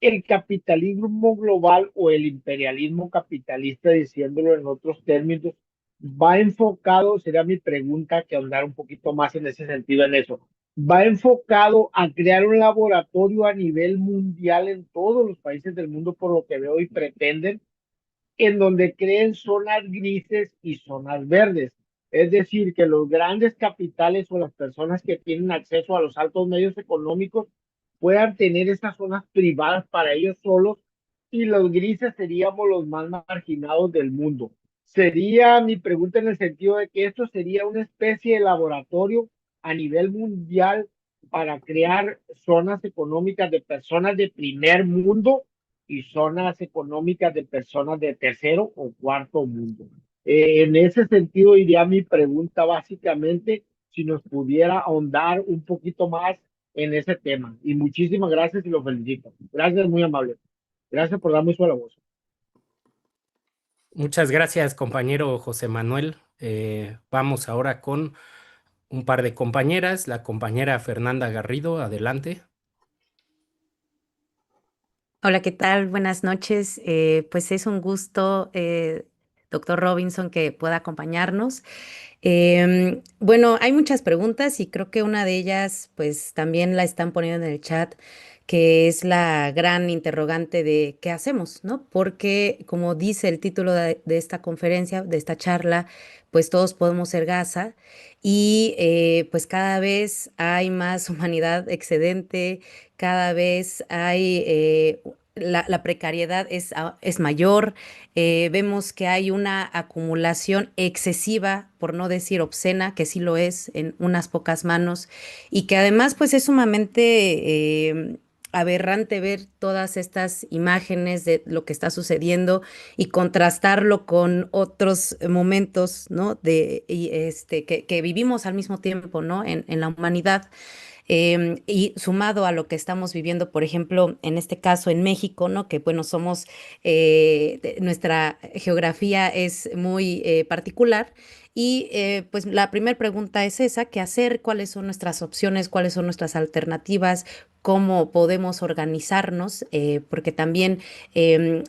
el capitalismo global o el imperialismo capitalista, diciéndolo en otros términos, va enfocado, sería mi pregunta, que ahondar un poquito más en ese sentido, en eso, va enfocado a crear un laboratorio a nivel mundial en todos los países del mundo, por lo que veo, y pretenden, en donde creen zonas grises y zonas verdes. Es decir, que los grandes capitales o las personas que tienen acceso a los altos medios económicos puedan tener estas zonas privadas para ellos solos y los grises seríamos los más marginados del mundo. Sería mi pregunta en el sentido de que esto sería una especie de laboratorio a nivel mundial para crear zonas económicas de personas de primer mundo y zonas económicas de personas de tercero o cuarto mundo. En ese sentido iría mi pregunta básicamente si nos pudiera ahondar un poquito más en ese tema. Y muchísimas gracias y lo felicito. Gracias, muy amable. Gracias por darme su la voz. Muchas gracias, compañero José Manuel. Vamos ahora con un par de compañeras. La compañera Fernanda Garrido, adelante. Hola, ¿qué tal? Buenas noches. Pues es un gusto, doctor Robinson, que pueda acompañarnos. Bueno, hay muchas preguntas y creo que una de ellas, pues también la están poniendo en el chat, que es la gran interrogante de qué hacemos, ¿no? Porque como dice el título de esta conferencia, de esta charla, pues todos podemos ser Gaza y pues cada vez hay más humanidad excedente, cada vez hay... la precariedad es mayor, vemos que hay una acumulación excesiva, por no decir obscena, que sí lo es en unas pocas manos, y que además pues es sumamente aberrante ver todas estas imágenes de lo que está sucediendo y contrastarlo con otros momentos, ¿no? Que vivimos al mismo tiempo, ¿no? En la humanidad. Y sumado a lo que estamos viviendo, por ejemplo, en este caso en México, ¿no? Que bueno, nuestra geografía es muy particular. Y pues la primera pregunta es esa, ¿qué hacer? ¿Cuáles son nuestras opciones? ¿Cuáles son nuestras alternativas? ¿Cómo podemos organizarnos? Porque también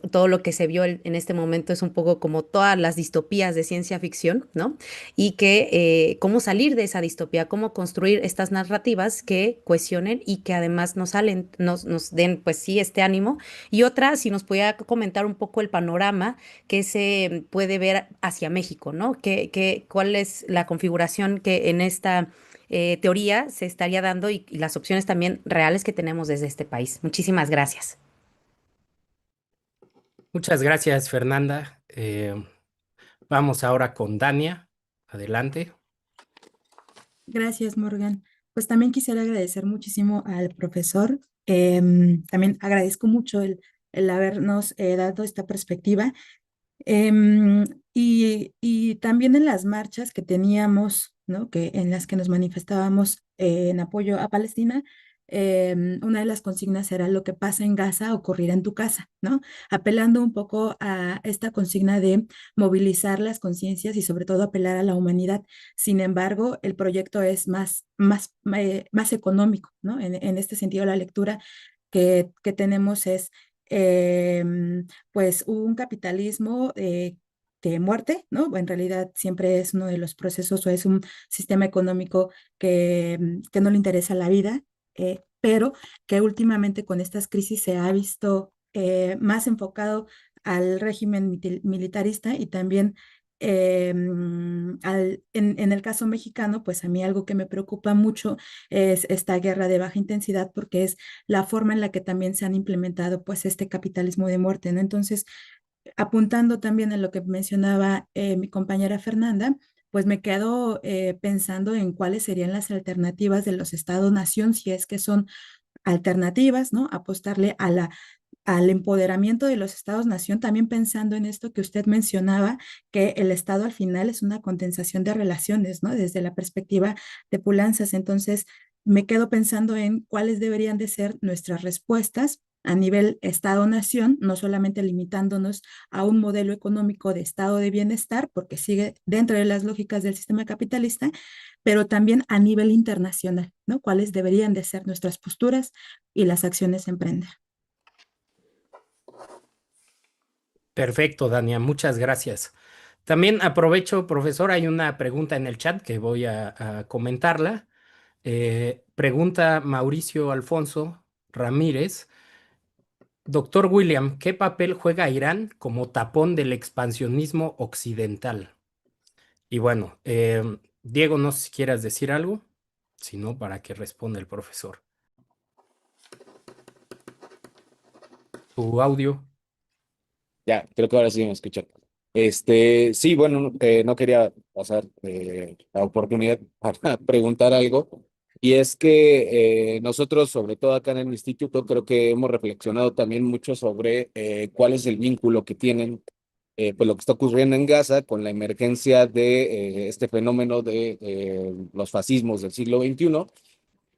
todo lo que se vio en este momento es un poco como todas las distopías de ciencia ficción, ¿no? Y que cómo salir de esa distopía, cómo construir estas narrativas que cohesionen y que además nos den, pues sí, este ánimo. Y otra, si nos pudiera comentar un poco el panorama que se puede ver hacia México, ¿no? ¿Cuál es la configuración que en esta teoría se estaría dando y las opciones también reales que tenemos desde este país? Muchísimas gracias. Muchas gracias, Fernanda. Vamos ahora con Dania. Adelante. Gracias, Morgan. Pues también quisiera agradecer muchísimo al profesor. También agradezco mucho el habernos dado esta perspectiva. Y también en las marchas que teníamos, ¿no? En las que nos manifestábamos en apoyo a Palestina, una de las consignas era lo que pasa en Gaza ocurrirá en tu casa, ¿no? Apelando un poco a esta consigna de movilizar las conciencias y sobre todo apelar a la humanidad. Sin embargo, el proyecto es más económico, ¿no? En este sentido, la lectura que tenemos es pues un capitalismo de muerte, ¿no? En realidad siempre es uno de los procesos o es un sistema económico que no le interesa la vida, pero que últimamente con estas crisis se ha visto más enfocado al régimen militarista y también en el caso mexicano, pues a mí algo que me preocupa mucho es esta guerra de baja intensidad porque es la forma en la que también se han implementado pues este capitalismo de muerte, ¿no? Entonces, apuntando también en lo que mencionaba mi compañera Fernanda, pues me quedo pensando en cuáles serían las alternativas de los estados-nación, si es que son alternativas, ¿no? Apostarle al empoderamiento de los estados-nación, también pensando en esto que usted mencionaba, que el Estado al final es una condensación de relaciones, ¿no? Desde la perspectiva de Pulanzas. Entonces, me quedo pensando en cuáles deberían de ser nuestras respuestas a nivel Estado-nación, no solamente limitándonos a un modelo económico de estado de bienestar, porque sigue dentro de las lógicas del sistema capitalista, pero también a nivel internacional, ¿no? ¿Cuáles deberían de ser nuestras posturas y las acciones a emprender? Perfecto, Dania, muchas gracias. También aprovecho, profesor, hay una pregunta en el chat que voy a comentarla. Pregunta Mauricio Alfonso Ramírez. Doctor William, ¿qué papel juega Irán como tapón del expansionismo occidental? Y bueno, Diego, no sé si quieras decir algo, si no, para que responda el profesor. Tu audio. Ya, creo que ahora sí me escuchan. Sí, bueno, no quería pasar la oportunidad para preguntar algo. Y es que nosotros, sobre todo acá en el instituto, creo que hemos reflexionado también mucho sobre cuál es el vínculo que tienen, pues lo que está ocurriendo en Gaza con la emergencia de este fenómeno de los fascismos del siglo XXI,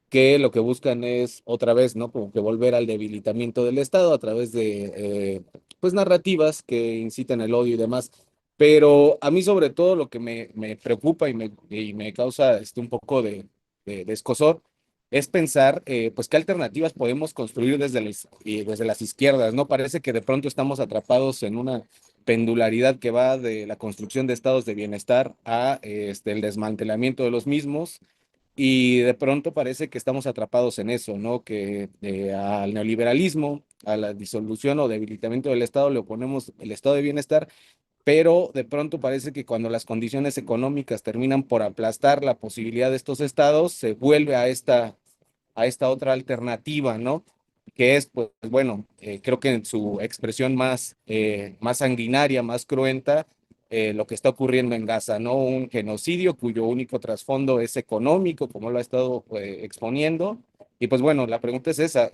que lo que buscan es otra vez, ¿no? Como que volver al debilitamiento del Estado a través de, pues, narrativas que incitan el odio y demás. Pero a mí sobre todo lo que me preocupa y me causa un poco de escozor es pensar, pues, qué alternativas podemos construir desde las izquierdas, ¿no? Parece que de pronto estamos atrapados en una pendularidad que va de la construcción de estados de bienestar a el desmantelamiento de los mismos, y de pronto parece que estamos atrapados en eso, ¿no? Que al neoliberalismo, a la disolución o debilitamiento del Estado le oponemos el estado de bienestar, pero de pronto parece que cuando las condiciones económicas terminan por aplastar la posibilidad de estos estados, se vuelve a esta otra alternativa, ¿no? Que es, pues bueno, creo que en su expresión más sanguinaria, más cruenta, lo que está ocurriendo en Gaza, ¿no? Un genocidio cuyo único trasfondo es económico, como lo ha estado exponiendo. Y pues bueno, la pregunta es esa,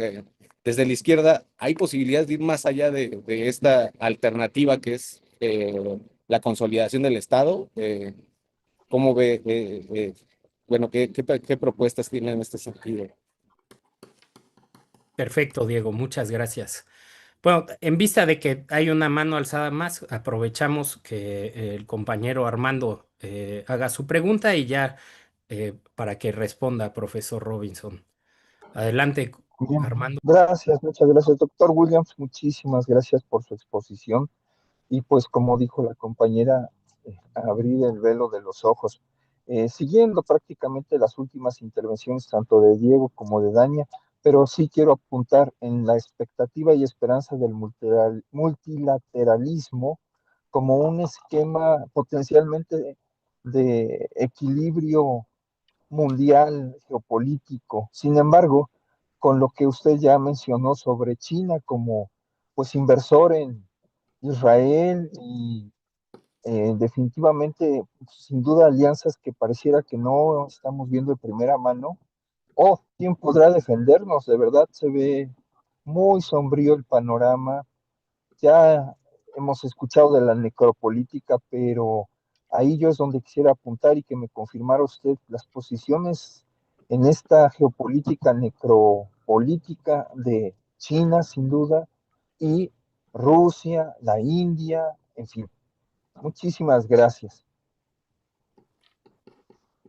desde la izquierda, ¿hay posibilidades de ir más allá de esta alternativa que es la consolidación del Estado? ¿Cómo ve, bueno, qué propuestas tienen en este sentido? Perfecto, Diego, muchas gracias. Bueno, en vista de que hay una mano alzada más, aprovechamos que el compañero Armando haga su pregunta y ya para que responda, profesor Robinson. Adelante, Bien, Armando. gracias, muchas gracias, doctor Williams. Muchísimas gracias por su exposición. Y pues, como dijo la compañera, abrir el velo de los ojos. Siguiendo prácticamente las últimas intervenciones, tanto de Diego como de Dania, pero sí quiero apuntar en la expectativa y esperanza del multilateralismo como un esquema potencialmente de equilibrio mundial geopolítico. Sin embargo, con lo que usted ya mencionó sobre China como pues inversor en Israel y definitivamente, sin duda, alianzas que pareciera que no estamos viendo de primera mano. Oh, ¿quién podrá defendernos? De verdad se ve muy sombrío el panorama. Ya hemos escuchado de la necropolítica, pero ahí yo es donde quisiera apuntar y que me confirmara usted las posiciones en esta geopolítica necropolítica de China, sin duda, y Rusia, la India, en fin. Muchísimas gracias.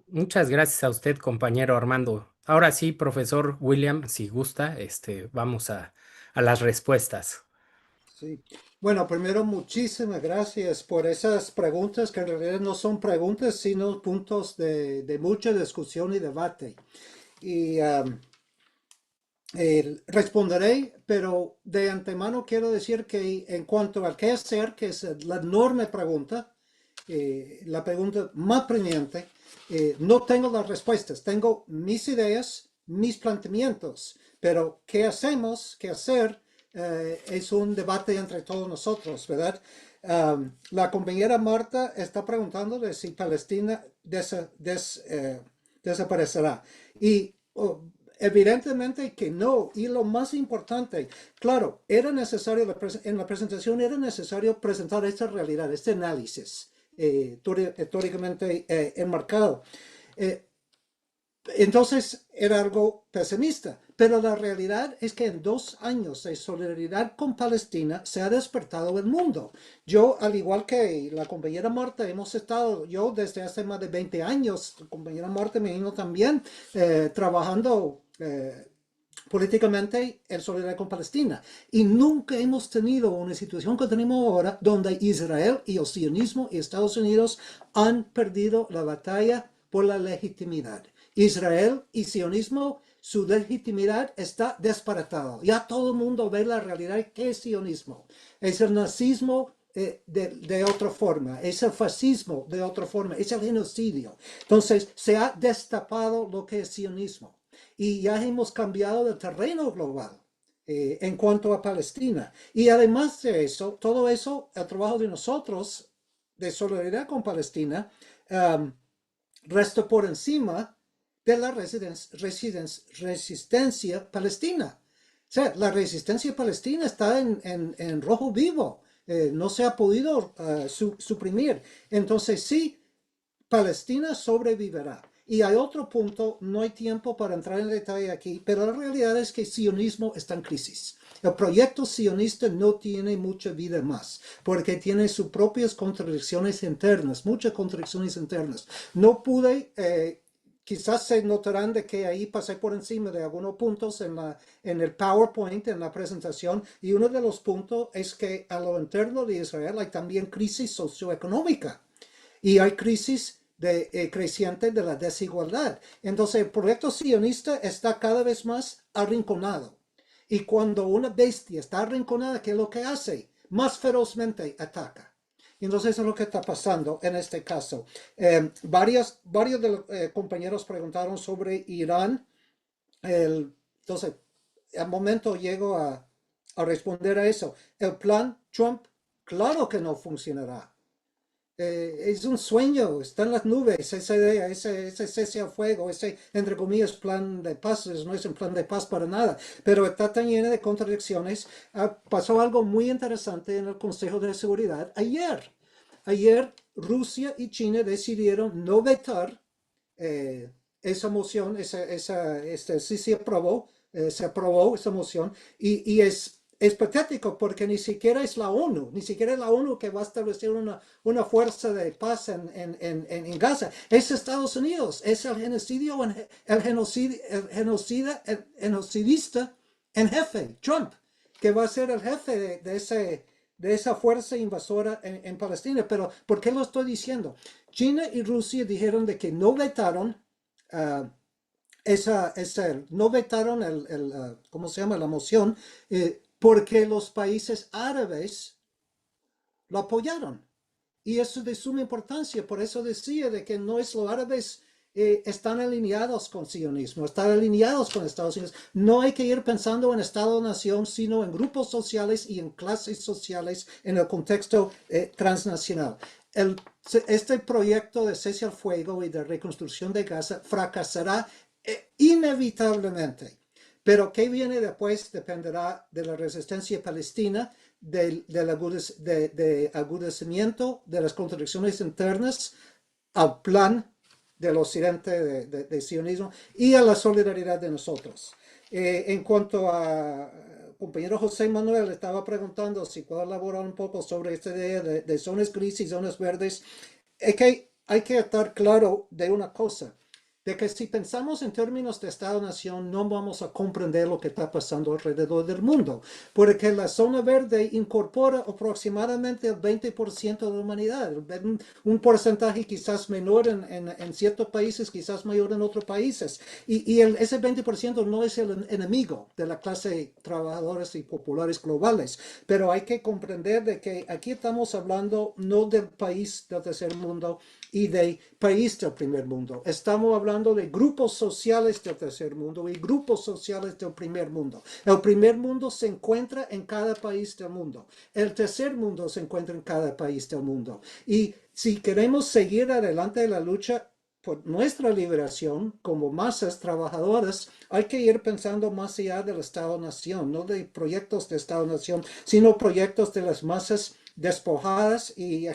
Muchas gracias a usted, compañero Armando. Ahora sí, profesor William, si gusta, vamos a las respuestas. Sí. Bueno, primero, muchísimas gracias por esas preguntas que en realidad no son preguntas, sino puntos de mucha discusión y debate. Y responderé, pero de antemano quiero decir que en cuanto al qué hacer, que es la enorme pregunta, la pregunta más preñante, no tengo las respuestas, tengo mis ideas, mis planteamientos, pero qué hacemos, qué hacer, es un debate entre todos nosotros, ¿verdad? La compañera Marta está preguntando de si Palestina desaparecerá. Y evidentemente que no. Y lo más importante, claro, era necesario, en la presentación era necesario presentar esta realidad, este análisis teóricamente enmarcado. Entonces era algo pesimista, pero la realidad es que en 2 años de solidaridad con Palestina se ha despertado el mundo. Yo, al igual que la compañera Marta, hemos estado, yo desde hace más de 20 años, la compañera Marta me vino también trabajando políticamente en solidaridad con Palestina. Y nunca hemos tenido una situación que tenemos ahora donde Israel y el sionismo y Estados Unidos han perdido la batalla por la legitimidad. Israel y sionismo, su legitimidad está desbaratada. Ya todo el mundo ve la realidad que es sionismo. Es el nazismo de otra forma, es el fascismo de otra forma, es el genocidio. Entonces se ha destapado lo que es sionismo y ya hemos cambiado de terreno global. en cuanto a Palestina. Y además de eso, todo eso, el trabajo de nosotros de solidaridad con Palestina, resta por encima de la resistencia palestina. O sea, la resistencia palestina está en rojo vivo. No se ha podido suprimir. Entonces, sí, Palestina sobrevivirá. Y hay otro punto, no hay tiempo para entrar en detalle aquí, pero la realidad es que el sionismo está en crisis. El proyecto sionista no tiene mucha vida más, porque tiene sus propias contradicciones internas, muchas contradicciones internas. No pude, quizás se notarán de que ahí pasé por encima de algunos puntos en el PowerPoint, en la presentación, y uno de los puntos es que a lo interno de Israel hay también crisis socioeconómica y hay crisis creciente de la desigualdad. Entonces, el proyecto sionista está cada vez más arrinconado. Y cuando una bestia está arrinconada, ¿qué es lo que hace? Más ferozmente ataca. Entonces, eso es lo que está pasando en este caso. Varios de los compañeros preguntaron sobre Irán. Entonces, al momento llego a responder a eso. El plan Trump, claro que no funcionará. Es un sueño, está en las nubes, esa idea, ese cese al fuego, ese, entre comillas, plan de paz, no es un plan de paz para nada, pero está tan llena de contradicciones. Pasó algo muy interesante en el Consejo de Seguridad ayer. Ayer Rusia y China decidieron no vetar esa moción, sí se aprobó esa moción, y es patético porque ni siquiera es la ONU que va a establecer una fuerza de paz en Gaza. Es Estados Unidos, es el genocidista en jefe, Trump, que va a ser el jefe de esa fuerza invasora en Palestina. Pero, ¿por qué lo estoy diciendo? China y Rusia dijeron de que no vetaron no vetaron ¿cómo se llama? La moción, porque los países árabes lo apoyaron. Y eso es de suma importancia. Por eso decía de que no es los árabes están alineados con sionismo, están alineados con Estados Unidos. No hay que ir pensando en Estado-nación, sino en grupos sociales y en clases sociales en el contexto transnacional. Este proyecto de cese al fuego y de reconstrucción de Gaza fracasará inevitablemente. Pero qué viene después dependerá de la resistencia palestina, del agudecimiento de las contradicciones internas al plan del occidente de sionismo y a la solidaridad de nosotros. En cuanto a compañero José Manuel, estaba preguntando si puedo elaborar un poco sobre esta idea de zonas grises y zonas verdes. Es que hay que estar claro de una cosa, de que si pensamos en términos de Estado-nación, no vamos a comprender lo que está pasando alrededor del mundo, porque la zona verde incorpora aproximadamente el 20% de la humanidad, un porcentaje quizás menor en ciertos países, quizás mayor en otros países, y ese 20% no es el enemigo de la clase trabajadoras y populares globales, pero hay que comprender de que aquí estamos hablando no del país del tercer mundo y del país del primer mundo, estamos hablando de grupos sociales del tercer mundo y grupos sociales del primer mundo. El primer mundo se encuentra en cada país del mundo. El tercer mundo se encuentra en cada país del mundo. Y si queremos seguir adelante en la lucha por nuestra liberación como masas trabajadoras, hay que ir pensando más allá del Estado-nación, no de proyectos de Estado-nación, sino proyectos de las masas despojadas y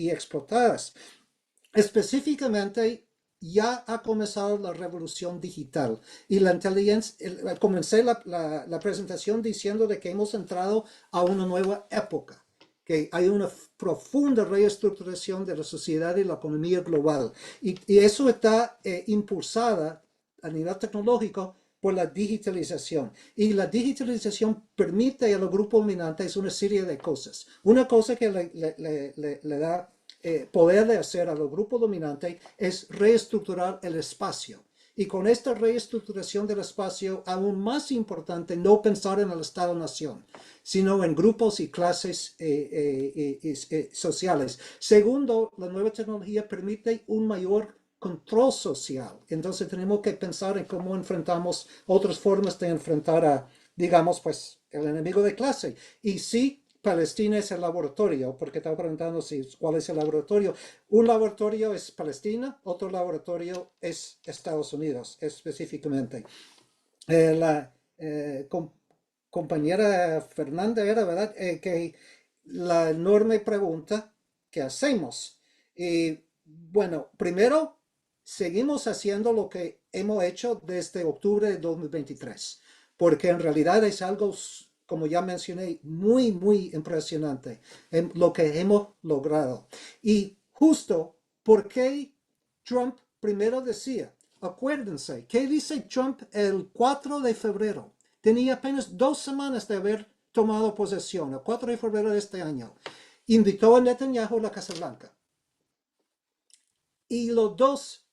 explotadas. Específicamente, ya ha comenzado la revolución digital y la inteligencia. Comencé la presentación diciendo de que hemos entrado a una nueva época, que hay una profunda reestructuración de la sociedad y la economía global. Y eso está impulsada a nivel tecnológico por la digitalización. Y la digitalización permite a los grupos dominantes una serie de cosas. Una cosa que le da poder de hacer a los grupos dominantes es reestructurar el espacio. Y con esta reestructuración del espacio, aún más importante, no pensar en el Estado-nación, sino en grupos y clases sociales. Segundo, la nueva tecnología permite un mayor control social. Entonces tenemos que pensar en cómo enfrentamos otras formas de enfrentar digamos, pues, el enemigo de clase. Y sí, Palestina es el laboratorio, porque estaba preguntando si, cuál es el laboratorio. Un laboratorio es Palestina, otro laboratorio es Estados Unidos, específicamente. La compañera Fernanda era, ¿verdad? Que la enorme pregunta que hacemos. Y bueno, primero, seguimos haciendo lo que hemos hecho desde octubre de 2023, porque en realidad es algo, como ya mencioné, muy, muy impresionante en lo que hemos logrado. Y justo porque Trump primero decía, acuérdense, ¿qué dice Trump el 4 de febrero? Tenía apenas 2 semanas de haber tomado posesión, el 4 de febrero de este año. Invitó a Netanyahu a la Casa Blanca. Y los dos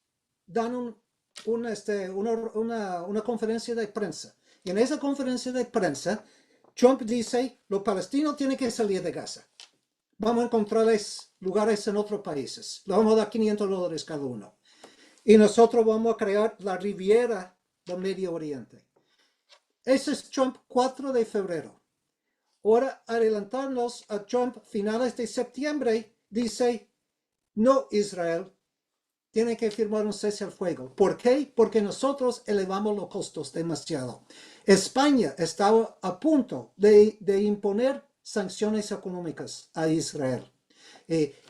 dan una conferencia de prensa. Y en esa conferencia de prensa, Trump dice, los palestinos tienen que salir de Gaza. Vamos a encontrarles lugares en otros países. Le vamos a dar $500 cada uno. Y nosotros vamos a crear la Riviera del Medio Oriente. Ese es Trump 4 de febrero. Ahora, adelantarnos a Trump finales de septiembre, dice, no, Israel tiene que firmar un cese al fuego. ¿Por qué? Porque nosotros elevamos los costos demasiado. España estaba a punto de imponer sanciones económicas a Israel.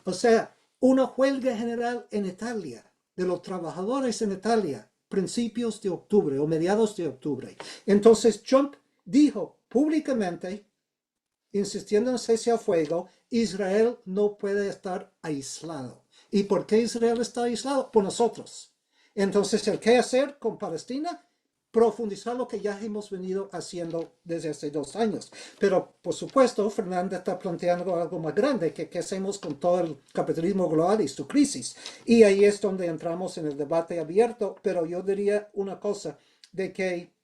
O sea, una huelga general en Italia, de los trabajadores en Italia, principios de octubre o mediados de octubre. Entonces Trump dijo públicamente, insistiendo en cese al fuego, Israel no puede estar aislado. ¿Y por qué Israel está aislado? Por nosotros. Entonces, ¿el qué hacer con Palestina? Profundizar lo que ya hemos venido haciendo desde hace 2 años. Pero, por supuesto, Fernanda está planteando algo más grande, que qué hacemos con todo el capitalismo global y su crisis. Y ahí es donde entramos en el debate abierto, pero yo diría una cosa, de que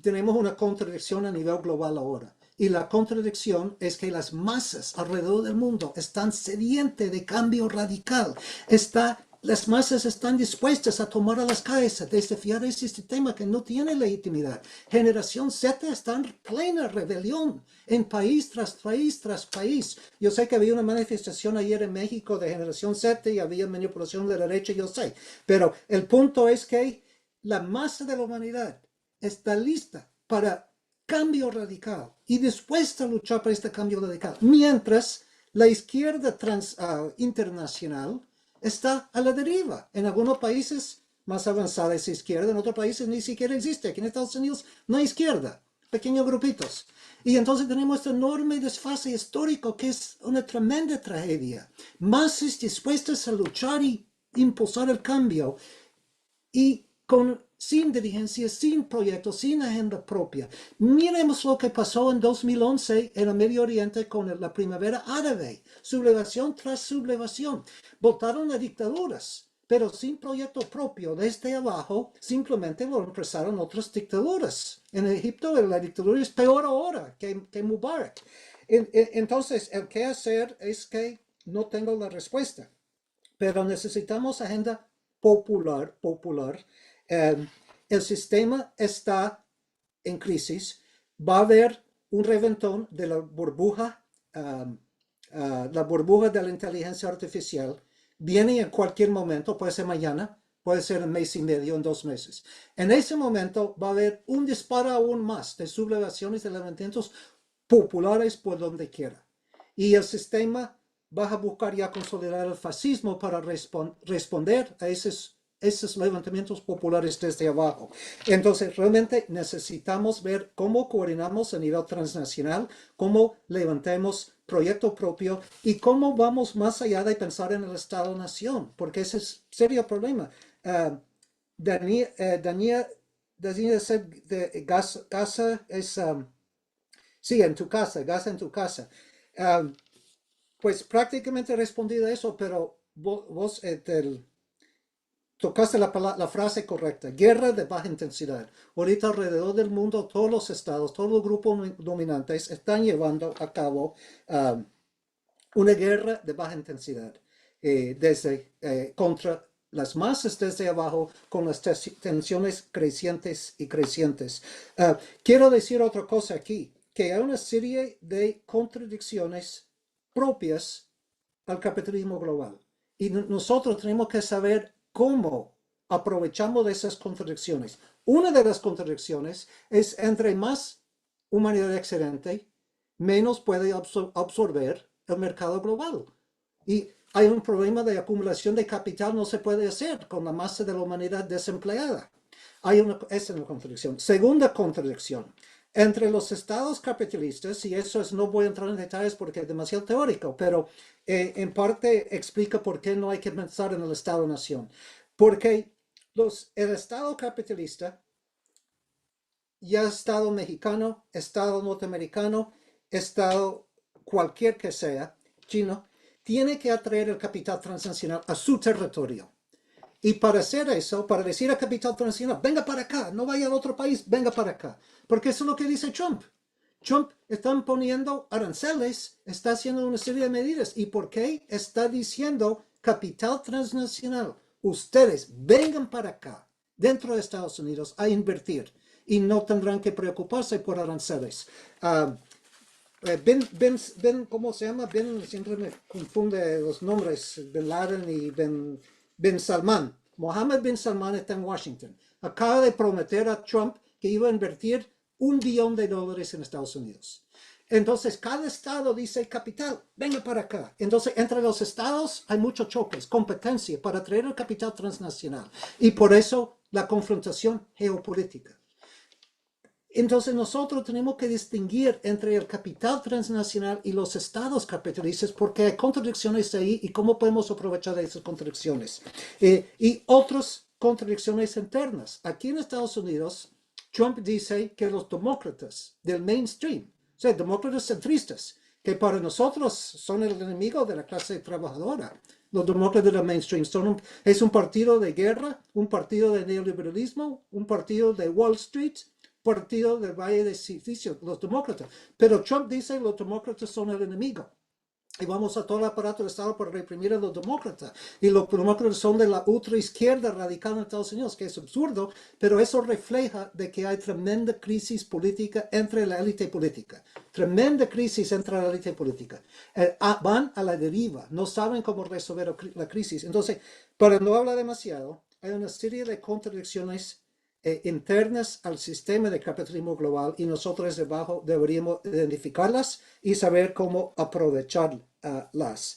tenemos una contradicción a nivel global ahora. Y la contradicción es que las masas alrededor del mundo están sedientas de cambio radical. Las masas están dispuestas a tomar a las calles, a desafiar ese sistema que no tiene legitimidad. Generación Z está en plena rebelión en país tras país tras país. Yo sé que había una manifestación ayer en México de Generación Z y había manipulación de la derecha, yo sé. Pero el punto es que la masa de la humanidad está lista para cambio radical y dispuesta a luchar por este cambio radical, mientras la izquierda internacional está a la deriva. En algunos países más avanzada es izquierda, en otros países ni siquiera existe. Aquí en Estados Unidos no hay izquierda, pequeños grupitos. Y entonces tenemos este enorme desfase histórico que es una tremenda tragedia. Masas dispuestas a luchar y impulsar el cambio y sin dirigencia, sin proyectos, sin agenda propia. Miremos lo que pasó en 2011 en el Medio Oriente con la primavera árabe. Sublevación tras sublevación. Votaron a dictaduras, pero sin proyecto propio. Desde abajo simplemente lo empezaron otras dictaduras. En Egipto la dictadura es peor ahora que Mubarak. Entonces, el que hacer es que no tengo la respuesta, pero necesitamos agenda popular. El sistema está en crisis. Va a haber un reventón de la burbuja de la inteligencia artificial. Viene en cualquier momento, puede ser mañana, puede ser en 1 mes y medio, en 2 meses. En ese momento va a haber un disparo aún más de sublevaciones de levantamientos populares por donde quiera. Y el sistema va a buscar ya consolidar el fascismo para responder a esos levantamientos populares desde abajo. Entonces, realmente necesitamos ver cómo coordinamos a nivel transnacional, cómo levantemos proyecto propio y cómo vamos más allá de pensar en el Estado-Nación, porque ese es un serio problema. Gaza es, sí, en tu casa, Gaza en tu casa. Pues prácticamente he respondido a eso, pero vos tocaste la frase correcta, guerra de baja intensidad. Ahorita alrededor del mundo, todos los estados, todos los grupos dominantes están llevando a cabo una guerra de baja intensidad contra las masas desde abajo con las tensiones crecientes y crecientes. Quiero decir otra cosa aquí, que hay una serie de contradicciones propias al capitalismo global. Y nosotros tenemos que saber cómo aprovechamos de esas contradicciones. Una de las contradicciones es entre más humanidad excedente, menos puede absorber el mercado global. Y hay un problema de acumulación de capital, no se puede hacer con la masa de la humanidad desempleada. Esa es una contradicción. Segunda contradicción, entre los estados capitalistas, y eso es, no voy a entrar en detalles porque es demasiado teórico, pero en parte explica por qué no hay que pensar en el Estado-nación. Porque el Estado capitalista, ya Estado mexicano, Estado norteamericano, Estado cualquier que sea, chino, tiene que atraer el capital transnacional a su territorio. Y para hacer eso, para decir al capital transnacional, venga para acá, no vaya a otro país, venga para acá. Porque eso es lo que dice Trump. Trump está poniendo aranceles, está haciendo una serie de medidas. ¿Y por qué? Está diciendo capital transnacional, ustedes vengan para acá, dentro de Estados Unidos, a invertir. Y no tendrán que preocuparse por aranceles. ¿Cómo se llama? Siempre me confunde los nombres, Bin Laden y Bin Salman. Mohammed bin Salman está en Washington. Acaba de prometer a Trump que iba a invertir $1 billón en Estados Unidos. Entonces, cada estado dice capital, venga para acá. Entonces, entre los estados hay muchos choques, competencia para atraer el capital transnacional. Y por eso la confrontación geopolítica. Entonces nosotros tenemos que distinguir entre el capital transnacional y los estados capitalistas porque hay contradicciones ahí y cómo podemos aprovechar esas contradicciones. Y otras contradicciones internas. Aquí en Estados Unidos, Trump dice que los demócratas del mainstream, o sea, demócratas centristas, que para nosotros son el enemigo de la clase trabajadora. Los demócratas del mainstream es un partido de guerra, un partido de neoliberalismo, un partido de Wall Street, partido del Valle de Silicio, los demócratas. Pero Trump dice que los demócratas son el enemigo. Y vamos a todo el aparato del Estado para reprimir a los demócratas. Y los demócratas son de la ultraizquierda radical en Estados Unidos, que es absurdo, pero eso refleja de que hay tremenda crisis política entre la élite política. Tremenda crisis entre la élite política. Van a la deriva, no saben cómo resolver la crisis. Entonces, para no hablar demasiado, hay una serie de contradicciones internas al sistema de capitalismo global y nosotros debajo deberíamos identificarlas y saber cómo aprovecharlas.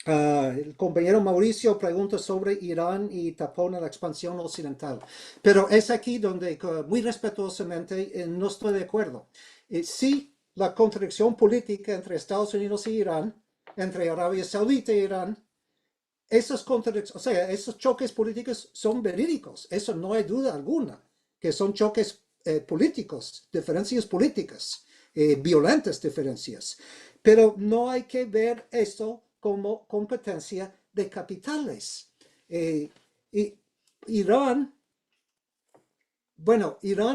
El compañero Mauricio pregunta sobre Irán y tapona la expansión occidental, pero es aquí donde muy respetuosamente no estoy de acuerdo. Sí, la contradicción política entre Estados Unidos y Irán, entre Arabia Saudita e Irán, esos choques políticos son verídicos, eso no hay duda alguna, que son choques políticos, diferencias políticas, violentas diferencias, pero no hay que ver eso como competencia de capitales. Irán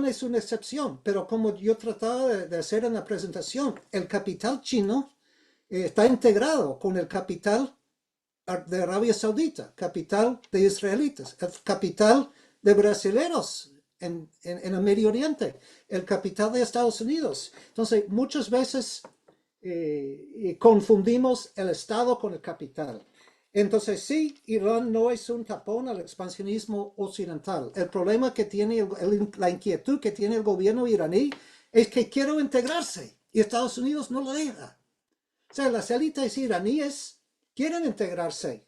es una excepción, pero como yo trataba de hacer en la presentación, el capital chino está integrado con el capital de Arabia Saudita, capital de israelitas, el capital de brasileños en el Medio Oriente, el capital de Estados Unidos. Entonces, muchas veces confundimos el Estado con el capital. Entonces, sí, Irán no es un tapón al expansionismo occidental. El problema que tiene, la inquietud que tiene el gobierno iraní es que quiere integrarse y Estados Unidos no lo deja. O sea, las élites iraníes quieren integrarse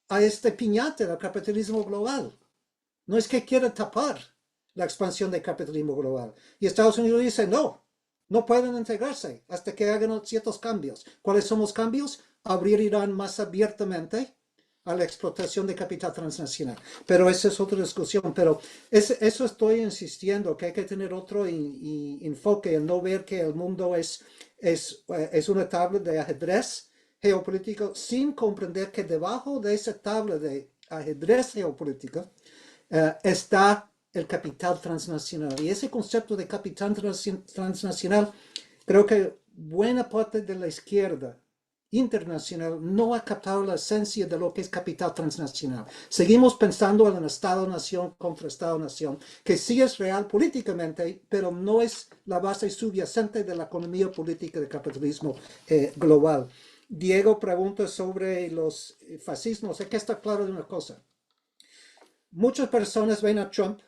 a este piñate del capitalismo global. No es que quieran tapar la expansión del capitalismo global. Y Estados Unidos dice, no pueden integrarse hasta que hagan ciertos cambios. ¿Cuáles son los cambios? Abrir Irán más abiertamente a la explotación de capital transnacional. Pero esa es otra discusión. Pero eso estoy insistiendo, que hay que tener otro enfoque en no ver que el mundo es una tabla de ajedrez geopolítico sin comprender que debajo de esa tabla de ajedrez geopolítico está el capital transnacional. Y ese concepto de capital transnacional, creo que buena parte de la izquierda internacional no ha captado la esencia de lo que es capital transnacional. Seguimos pensando en Estado-nación contra Estado-nación, que sí es real políticamente, pero no es la base subyacente de la economía política del capitalismo global. Diego pregunta sobre los fascismos. Hay que estar claro de una cosa. Muchas personas ven a Trump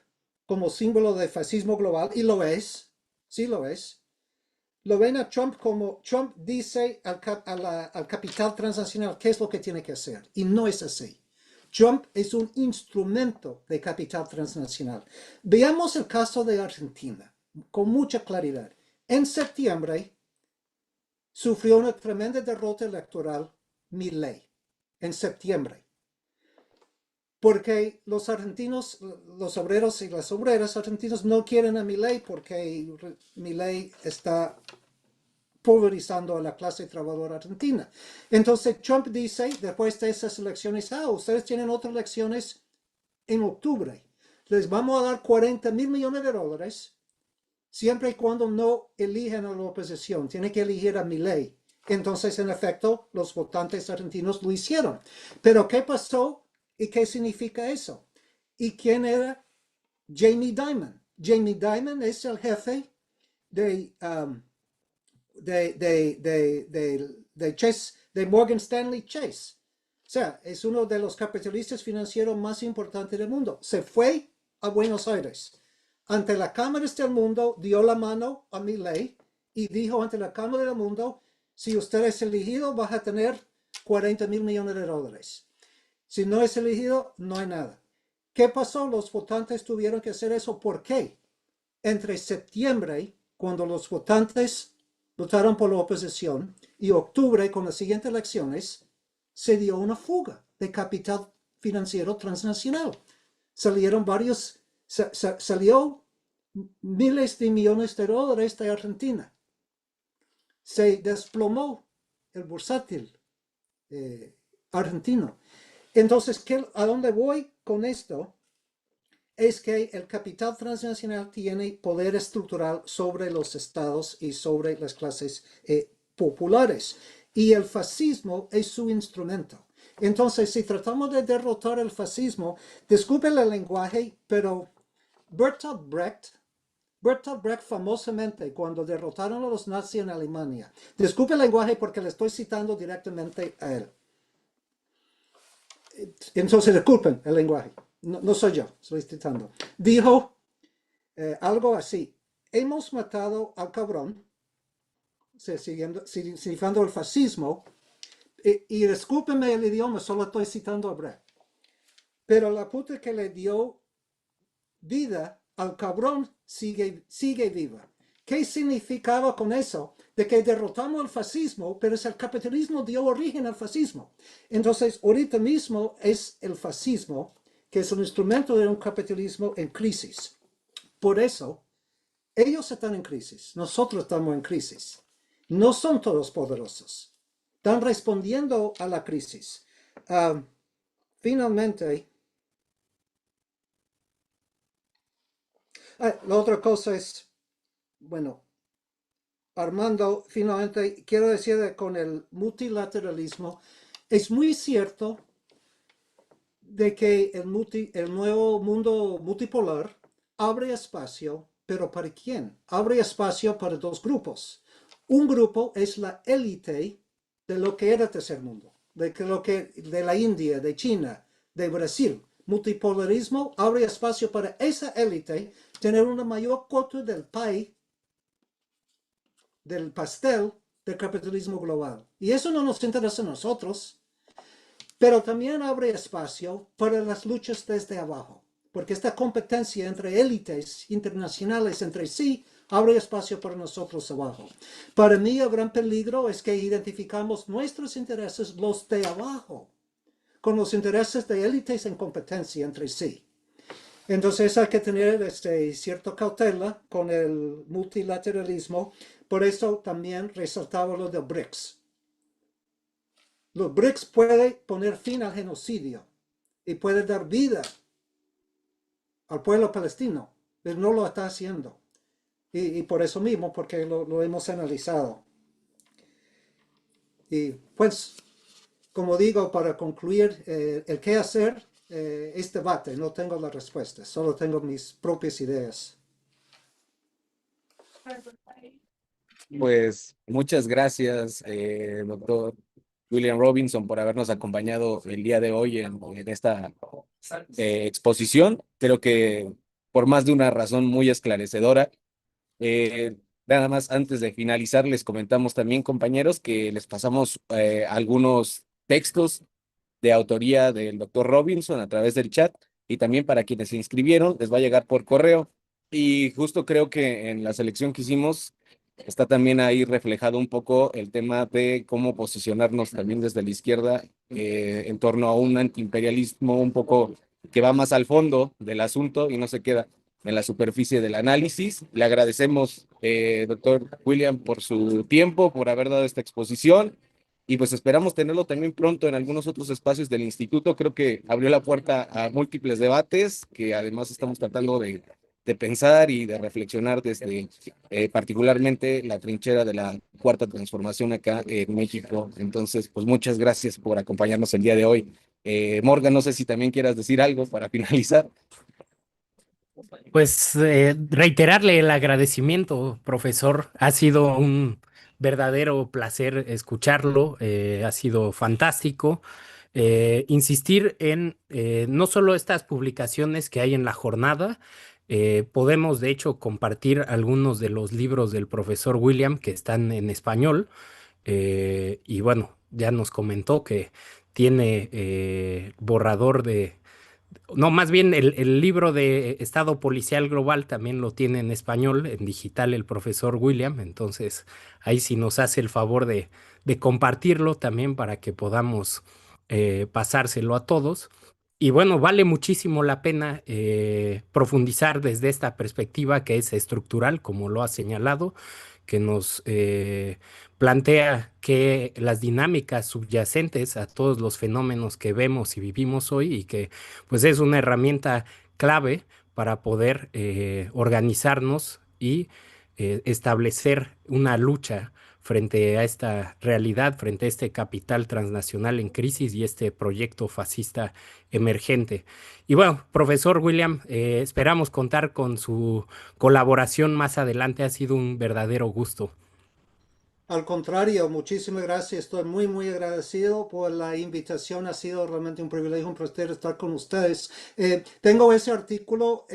como símbolo de fascismo global, y lo es, sí lo es. Lo ven a Trump como Trump dice al capital transnacional qué es lo que tiene que hacer, y no es así. Trump es un instrumento de capital transnacional. Veamos el caso de Argentina con mucha claridad. En septiembre sufrió una tremenda derrota electoral Milei, en septiembre. Porque los argentinos, los obreros y las obreras argentinos no quieren a Milei porque Milei está pulverizando a la clase trabajadora argentina. Entonces Trump dice, después de esas elecciones, ustedes tienen otras elecciones en octubre. Les vamos a dar 40.000 millones de dólares siempre y cuando no elijan a la oposición. Tienen que elegir a Milei. Entonces, en efecto, los votantes argentinos lo hicieron. Pero, ¿qué pasó? ¿Y qué significa eso? ¿Y quién era Jamie Dimon? Jamie Dimon es el jefe de Chase, de Morgan Stanley Chase. O sea, es uno de los capitalistas financieros más importantes del mundo. Se fue a Buenos Aires. Ante la Cámara del Mundo, dio la mano a Milei y dijo ante la Cámara del Mundo, si usted es elegido, vas a tener 40.000 millones de dólares. Si no es elegido, no hay nada. ¿Qué pasó? Los votantes tuvieron que hacer eso. ¿Por qué? Entre septiembre, cuando los votantes votaron por la oposición, y octubre, con las siguientes elecciones, se dio una fuga de capital financiero transnacional. Salió miles de millones de dólares de Argentina. Se desplomó el bursátil argentino. Entonces, ¿a dónde voy con esto? Es que el capital transnacional tiene poder estructural sobre los estados y sobre las clases populares. Y el fascismo es su instrumento. Entonces, si tratamos de derrotar el fascismo, disculpen el lenguaje, pero Bertolt Brecht famosamente, cuando derrotaron a los nazis en Alemania, disculpe el lenguaje porque le estoy citando directamente a él. Entonces, disculpen el lenguaje. No soy yo, estoy citando. Dijo algo así: hemos matado al cabrón, significando el fascismo, y discúlpenme el idioma, solo estoy citando a Brecht. Pero la puta que le dio vida al cabrón sigue viva. ¿Qué significaba con eso? De que derrotamos el fascismo, pero es el capitalismo dio origen al fascismo. Entonces, ahorita mismo es el fascismo, que es un instrumento de un capitalismo en crisis. Por eso, ellos están en crisis, nosotros estamos en crisis. No son todos poderosos. Están respondiendo a la crisis. Finalmente, la otra cosa es, bueno, Armando, finalmente quiero decir que con el multilateralismo es muy cierto de que el nuevo mundo multipolar abre espacio, pero ¿para quién? Abre espacio para dos grupos. Un grupo es la élite de lo que era tercer mundo, de la India, de China, de Brasil. Multipolarismo abre espacio para esa élite tener una mayor cuota del pie, del pastel del capitalismo global. Y eso no nos interesa a nosotros, pero también abre espacio para las luchas desde abajo, porque esta competencia entre élites internacionales entre sí abre espacio para nosotros abajo. Para mí el gran peligro es que identificamos nuestros intereses, los de abajo, con los intereses de élites en competencia entre sí. Entonces hay que tener cierta cautela con el multilateralismo. Por eso también resaltaba lo de BRICS. Los BRICS pueden poner fin al genocidio y puede dar vida al pueblo palestino, pero no lo está haciendo. Y por eso mismo, porque lo hemos analizado. Y pues, como digo, para concluir, el qué hacer es debate, no tengo la respuesta, solo tengo mis propias ideas. Pues muchas gracias, doctor William Robinson, por habernos acompañado el día de hoy en esta exposición. Creo que por más de una razón muy esclarecedora. Nada más antes de finalizar, les comentamos también, compañeros, que les pasamos algunos textos de autoría del doctor Robinson a través del chat y también para quienes se inscribieron les va a llegar por correo. Y justo creo que en la selección que hicimos está también ahí reflejado un poco el tema de cómo posicionarnos también desde la izquierda en torno a un antiimperialismo un poco que va más al fondo del asunto y no se queda en la superficie del análisis. Le agradecemos, doctor William, por su tiempo, por haber dado esta exposición y pues esperamos tenerlo también pronto en algunos otros espacios del instituto. Creo que abrió la puerta a múltiples debates que además estamos tratando de pensar y de reflexionar desde particularmente la trinchera de la cuarta transformación acá en México. Entonces, pues muchas gracias por acompañarnos el día de hoy. Morgan, no sé si también quieras decir algo para finalizar. Pues reiterarle el agradecimiento, profesor. Ha sido un verdadero placer escucharlo, ha sido fantástico. Insistir en no solo estas publicaciones que hay en la jornada, podemos de hecho compartir algunos de los libros del profesor William que están en español. Y bueno, ya nos comentó que tiene borrador de no, más bien el libro de Estado Policial Global también lo tiene en español, en digital, el profesor William. Entonces, ahí sí nos hace el favor de compartirlo también para que podamos pasárselo a todos. Y bueno, vale muchísimo la pena profundizar desde esta perspectiva que es estructural, como lo ha señalado, que nos plantea que las dinámicas subyacentes a todos los fenómenos que vemos y vivimos hoy y que pues es una herramienta clave para poder organizarnos y establecer una lucha frente a esta realidad, frente a este capital transnacional en crisis y este proyecto fascista emergente. Y bueno, profesor William, esperamos contar con su colaboración más adelante. Ha sido un verdadero gusto. Al contrario, muchísimas gracias. Estoy muy, muy agradecido por la invitación. Ha sido realmente un privilegio, un placer estar con ustedes. Tengo ese artículo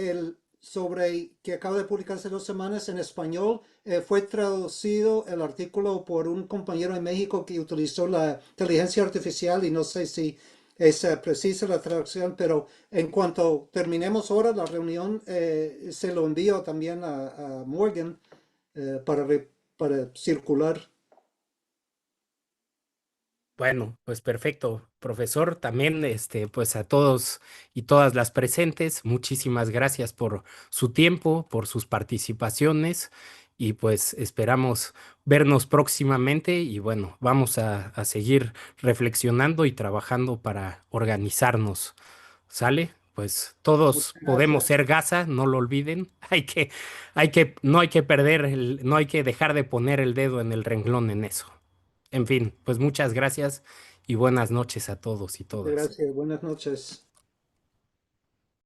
sobre que acaba de publicarse 2 semanas en español. Fue traducido el artículo por un compañero en México que utilizó la inteligencia artificial y no sé si es precisa la traducción, pero en cuanto terminemos ahora la reunión, se lo envío también a Morgan para circular. Bueno, pues perfecto, profesor. También, pues a todos y todas las presentes, muchísimas gracias por su tiempo, por sus participaciones y pues esperamos vernos próximamente y bueno, vamos a seguir reflexionando y trabajando para organizarnos. ¿Sale? Pues todos Muchas podemos gracias. ser Gaza, no lo olviden. No hay que perder no hay que dejar de poner el dedo en el renglón en eso. En fin, pues muchas gracias y buenas noches a todos y todas. Gracias. Buenas noches.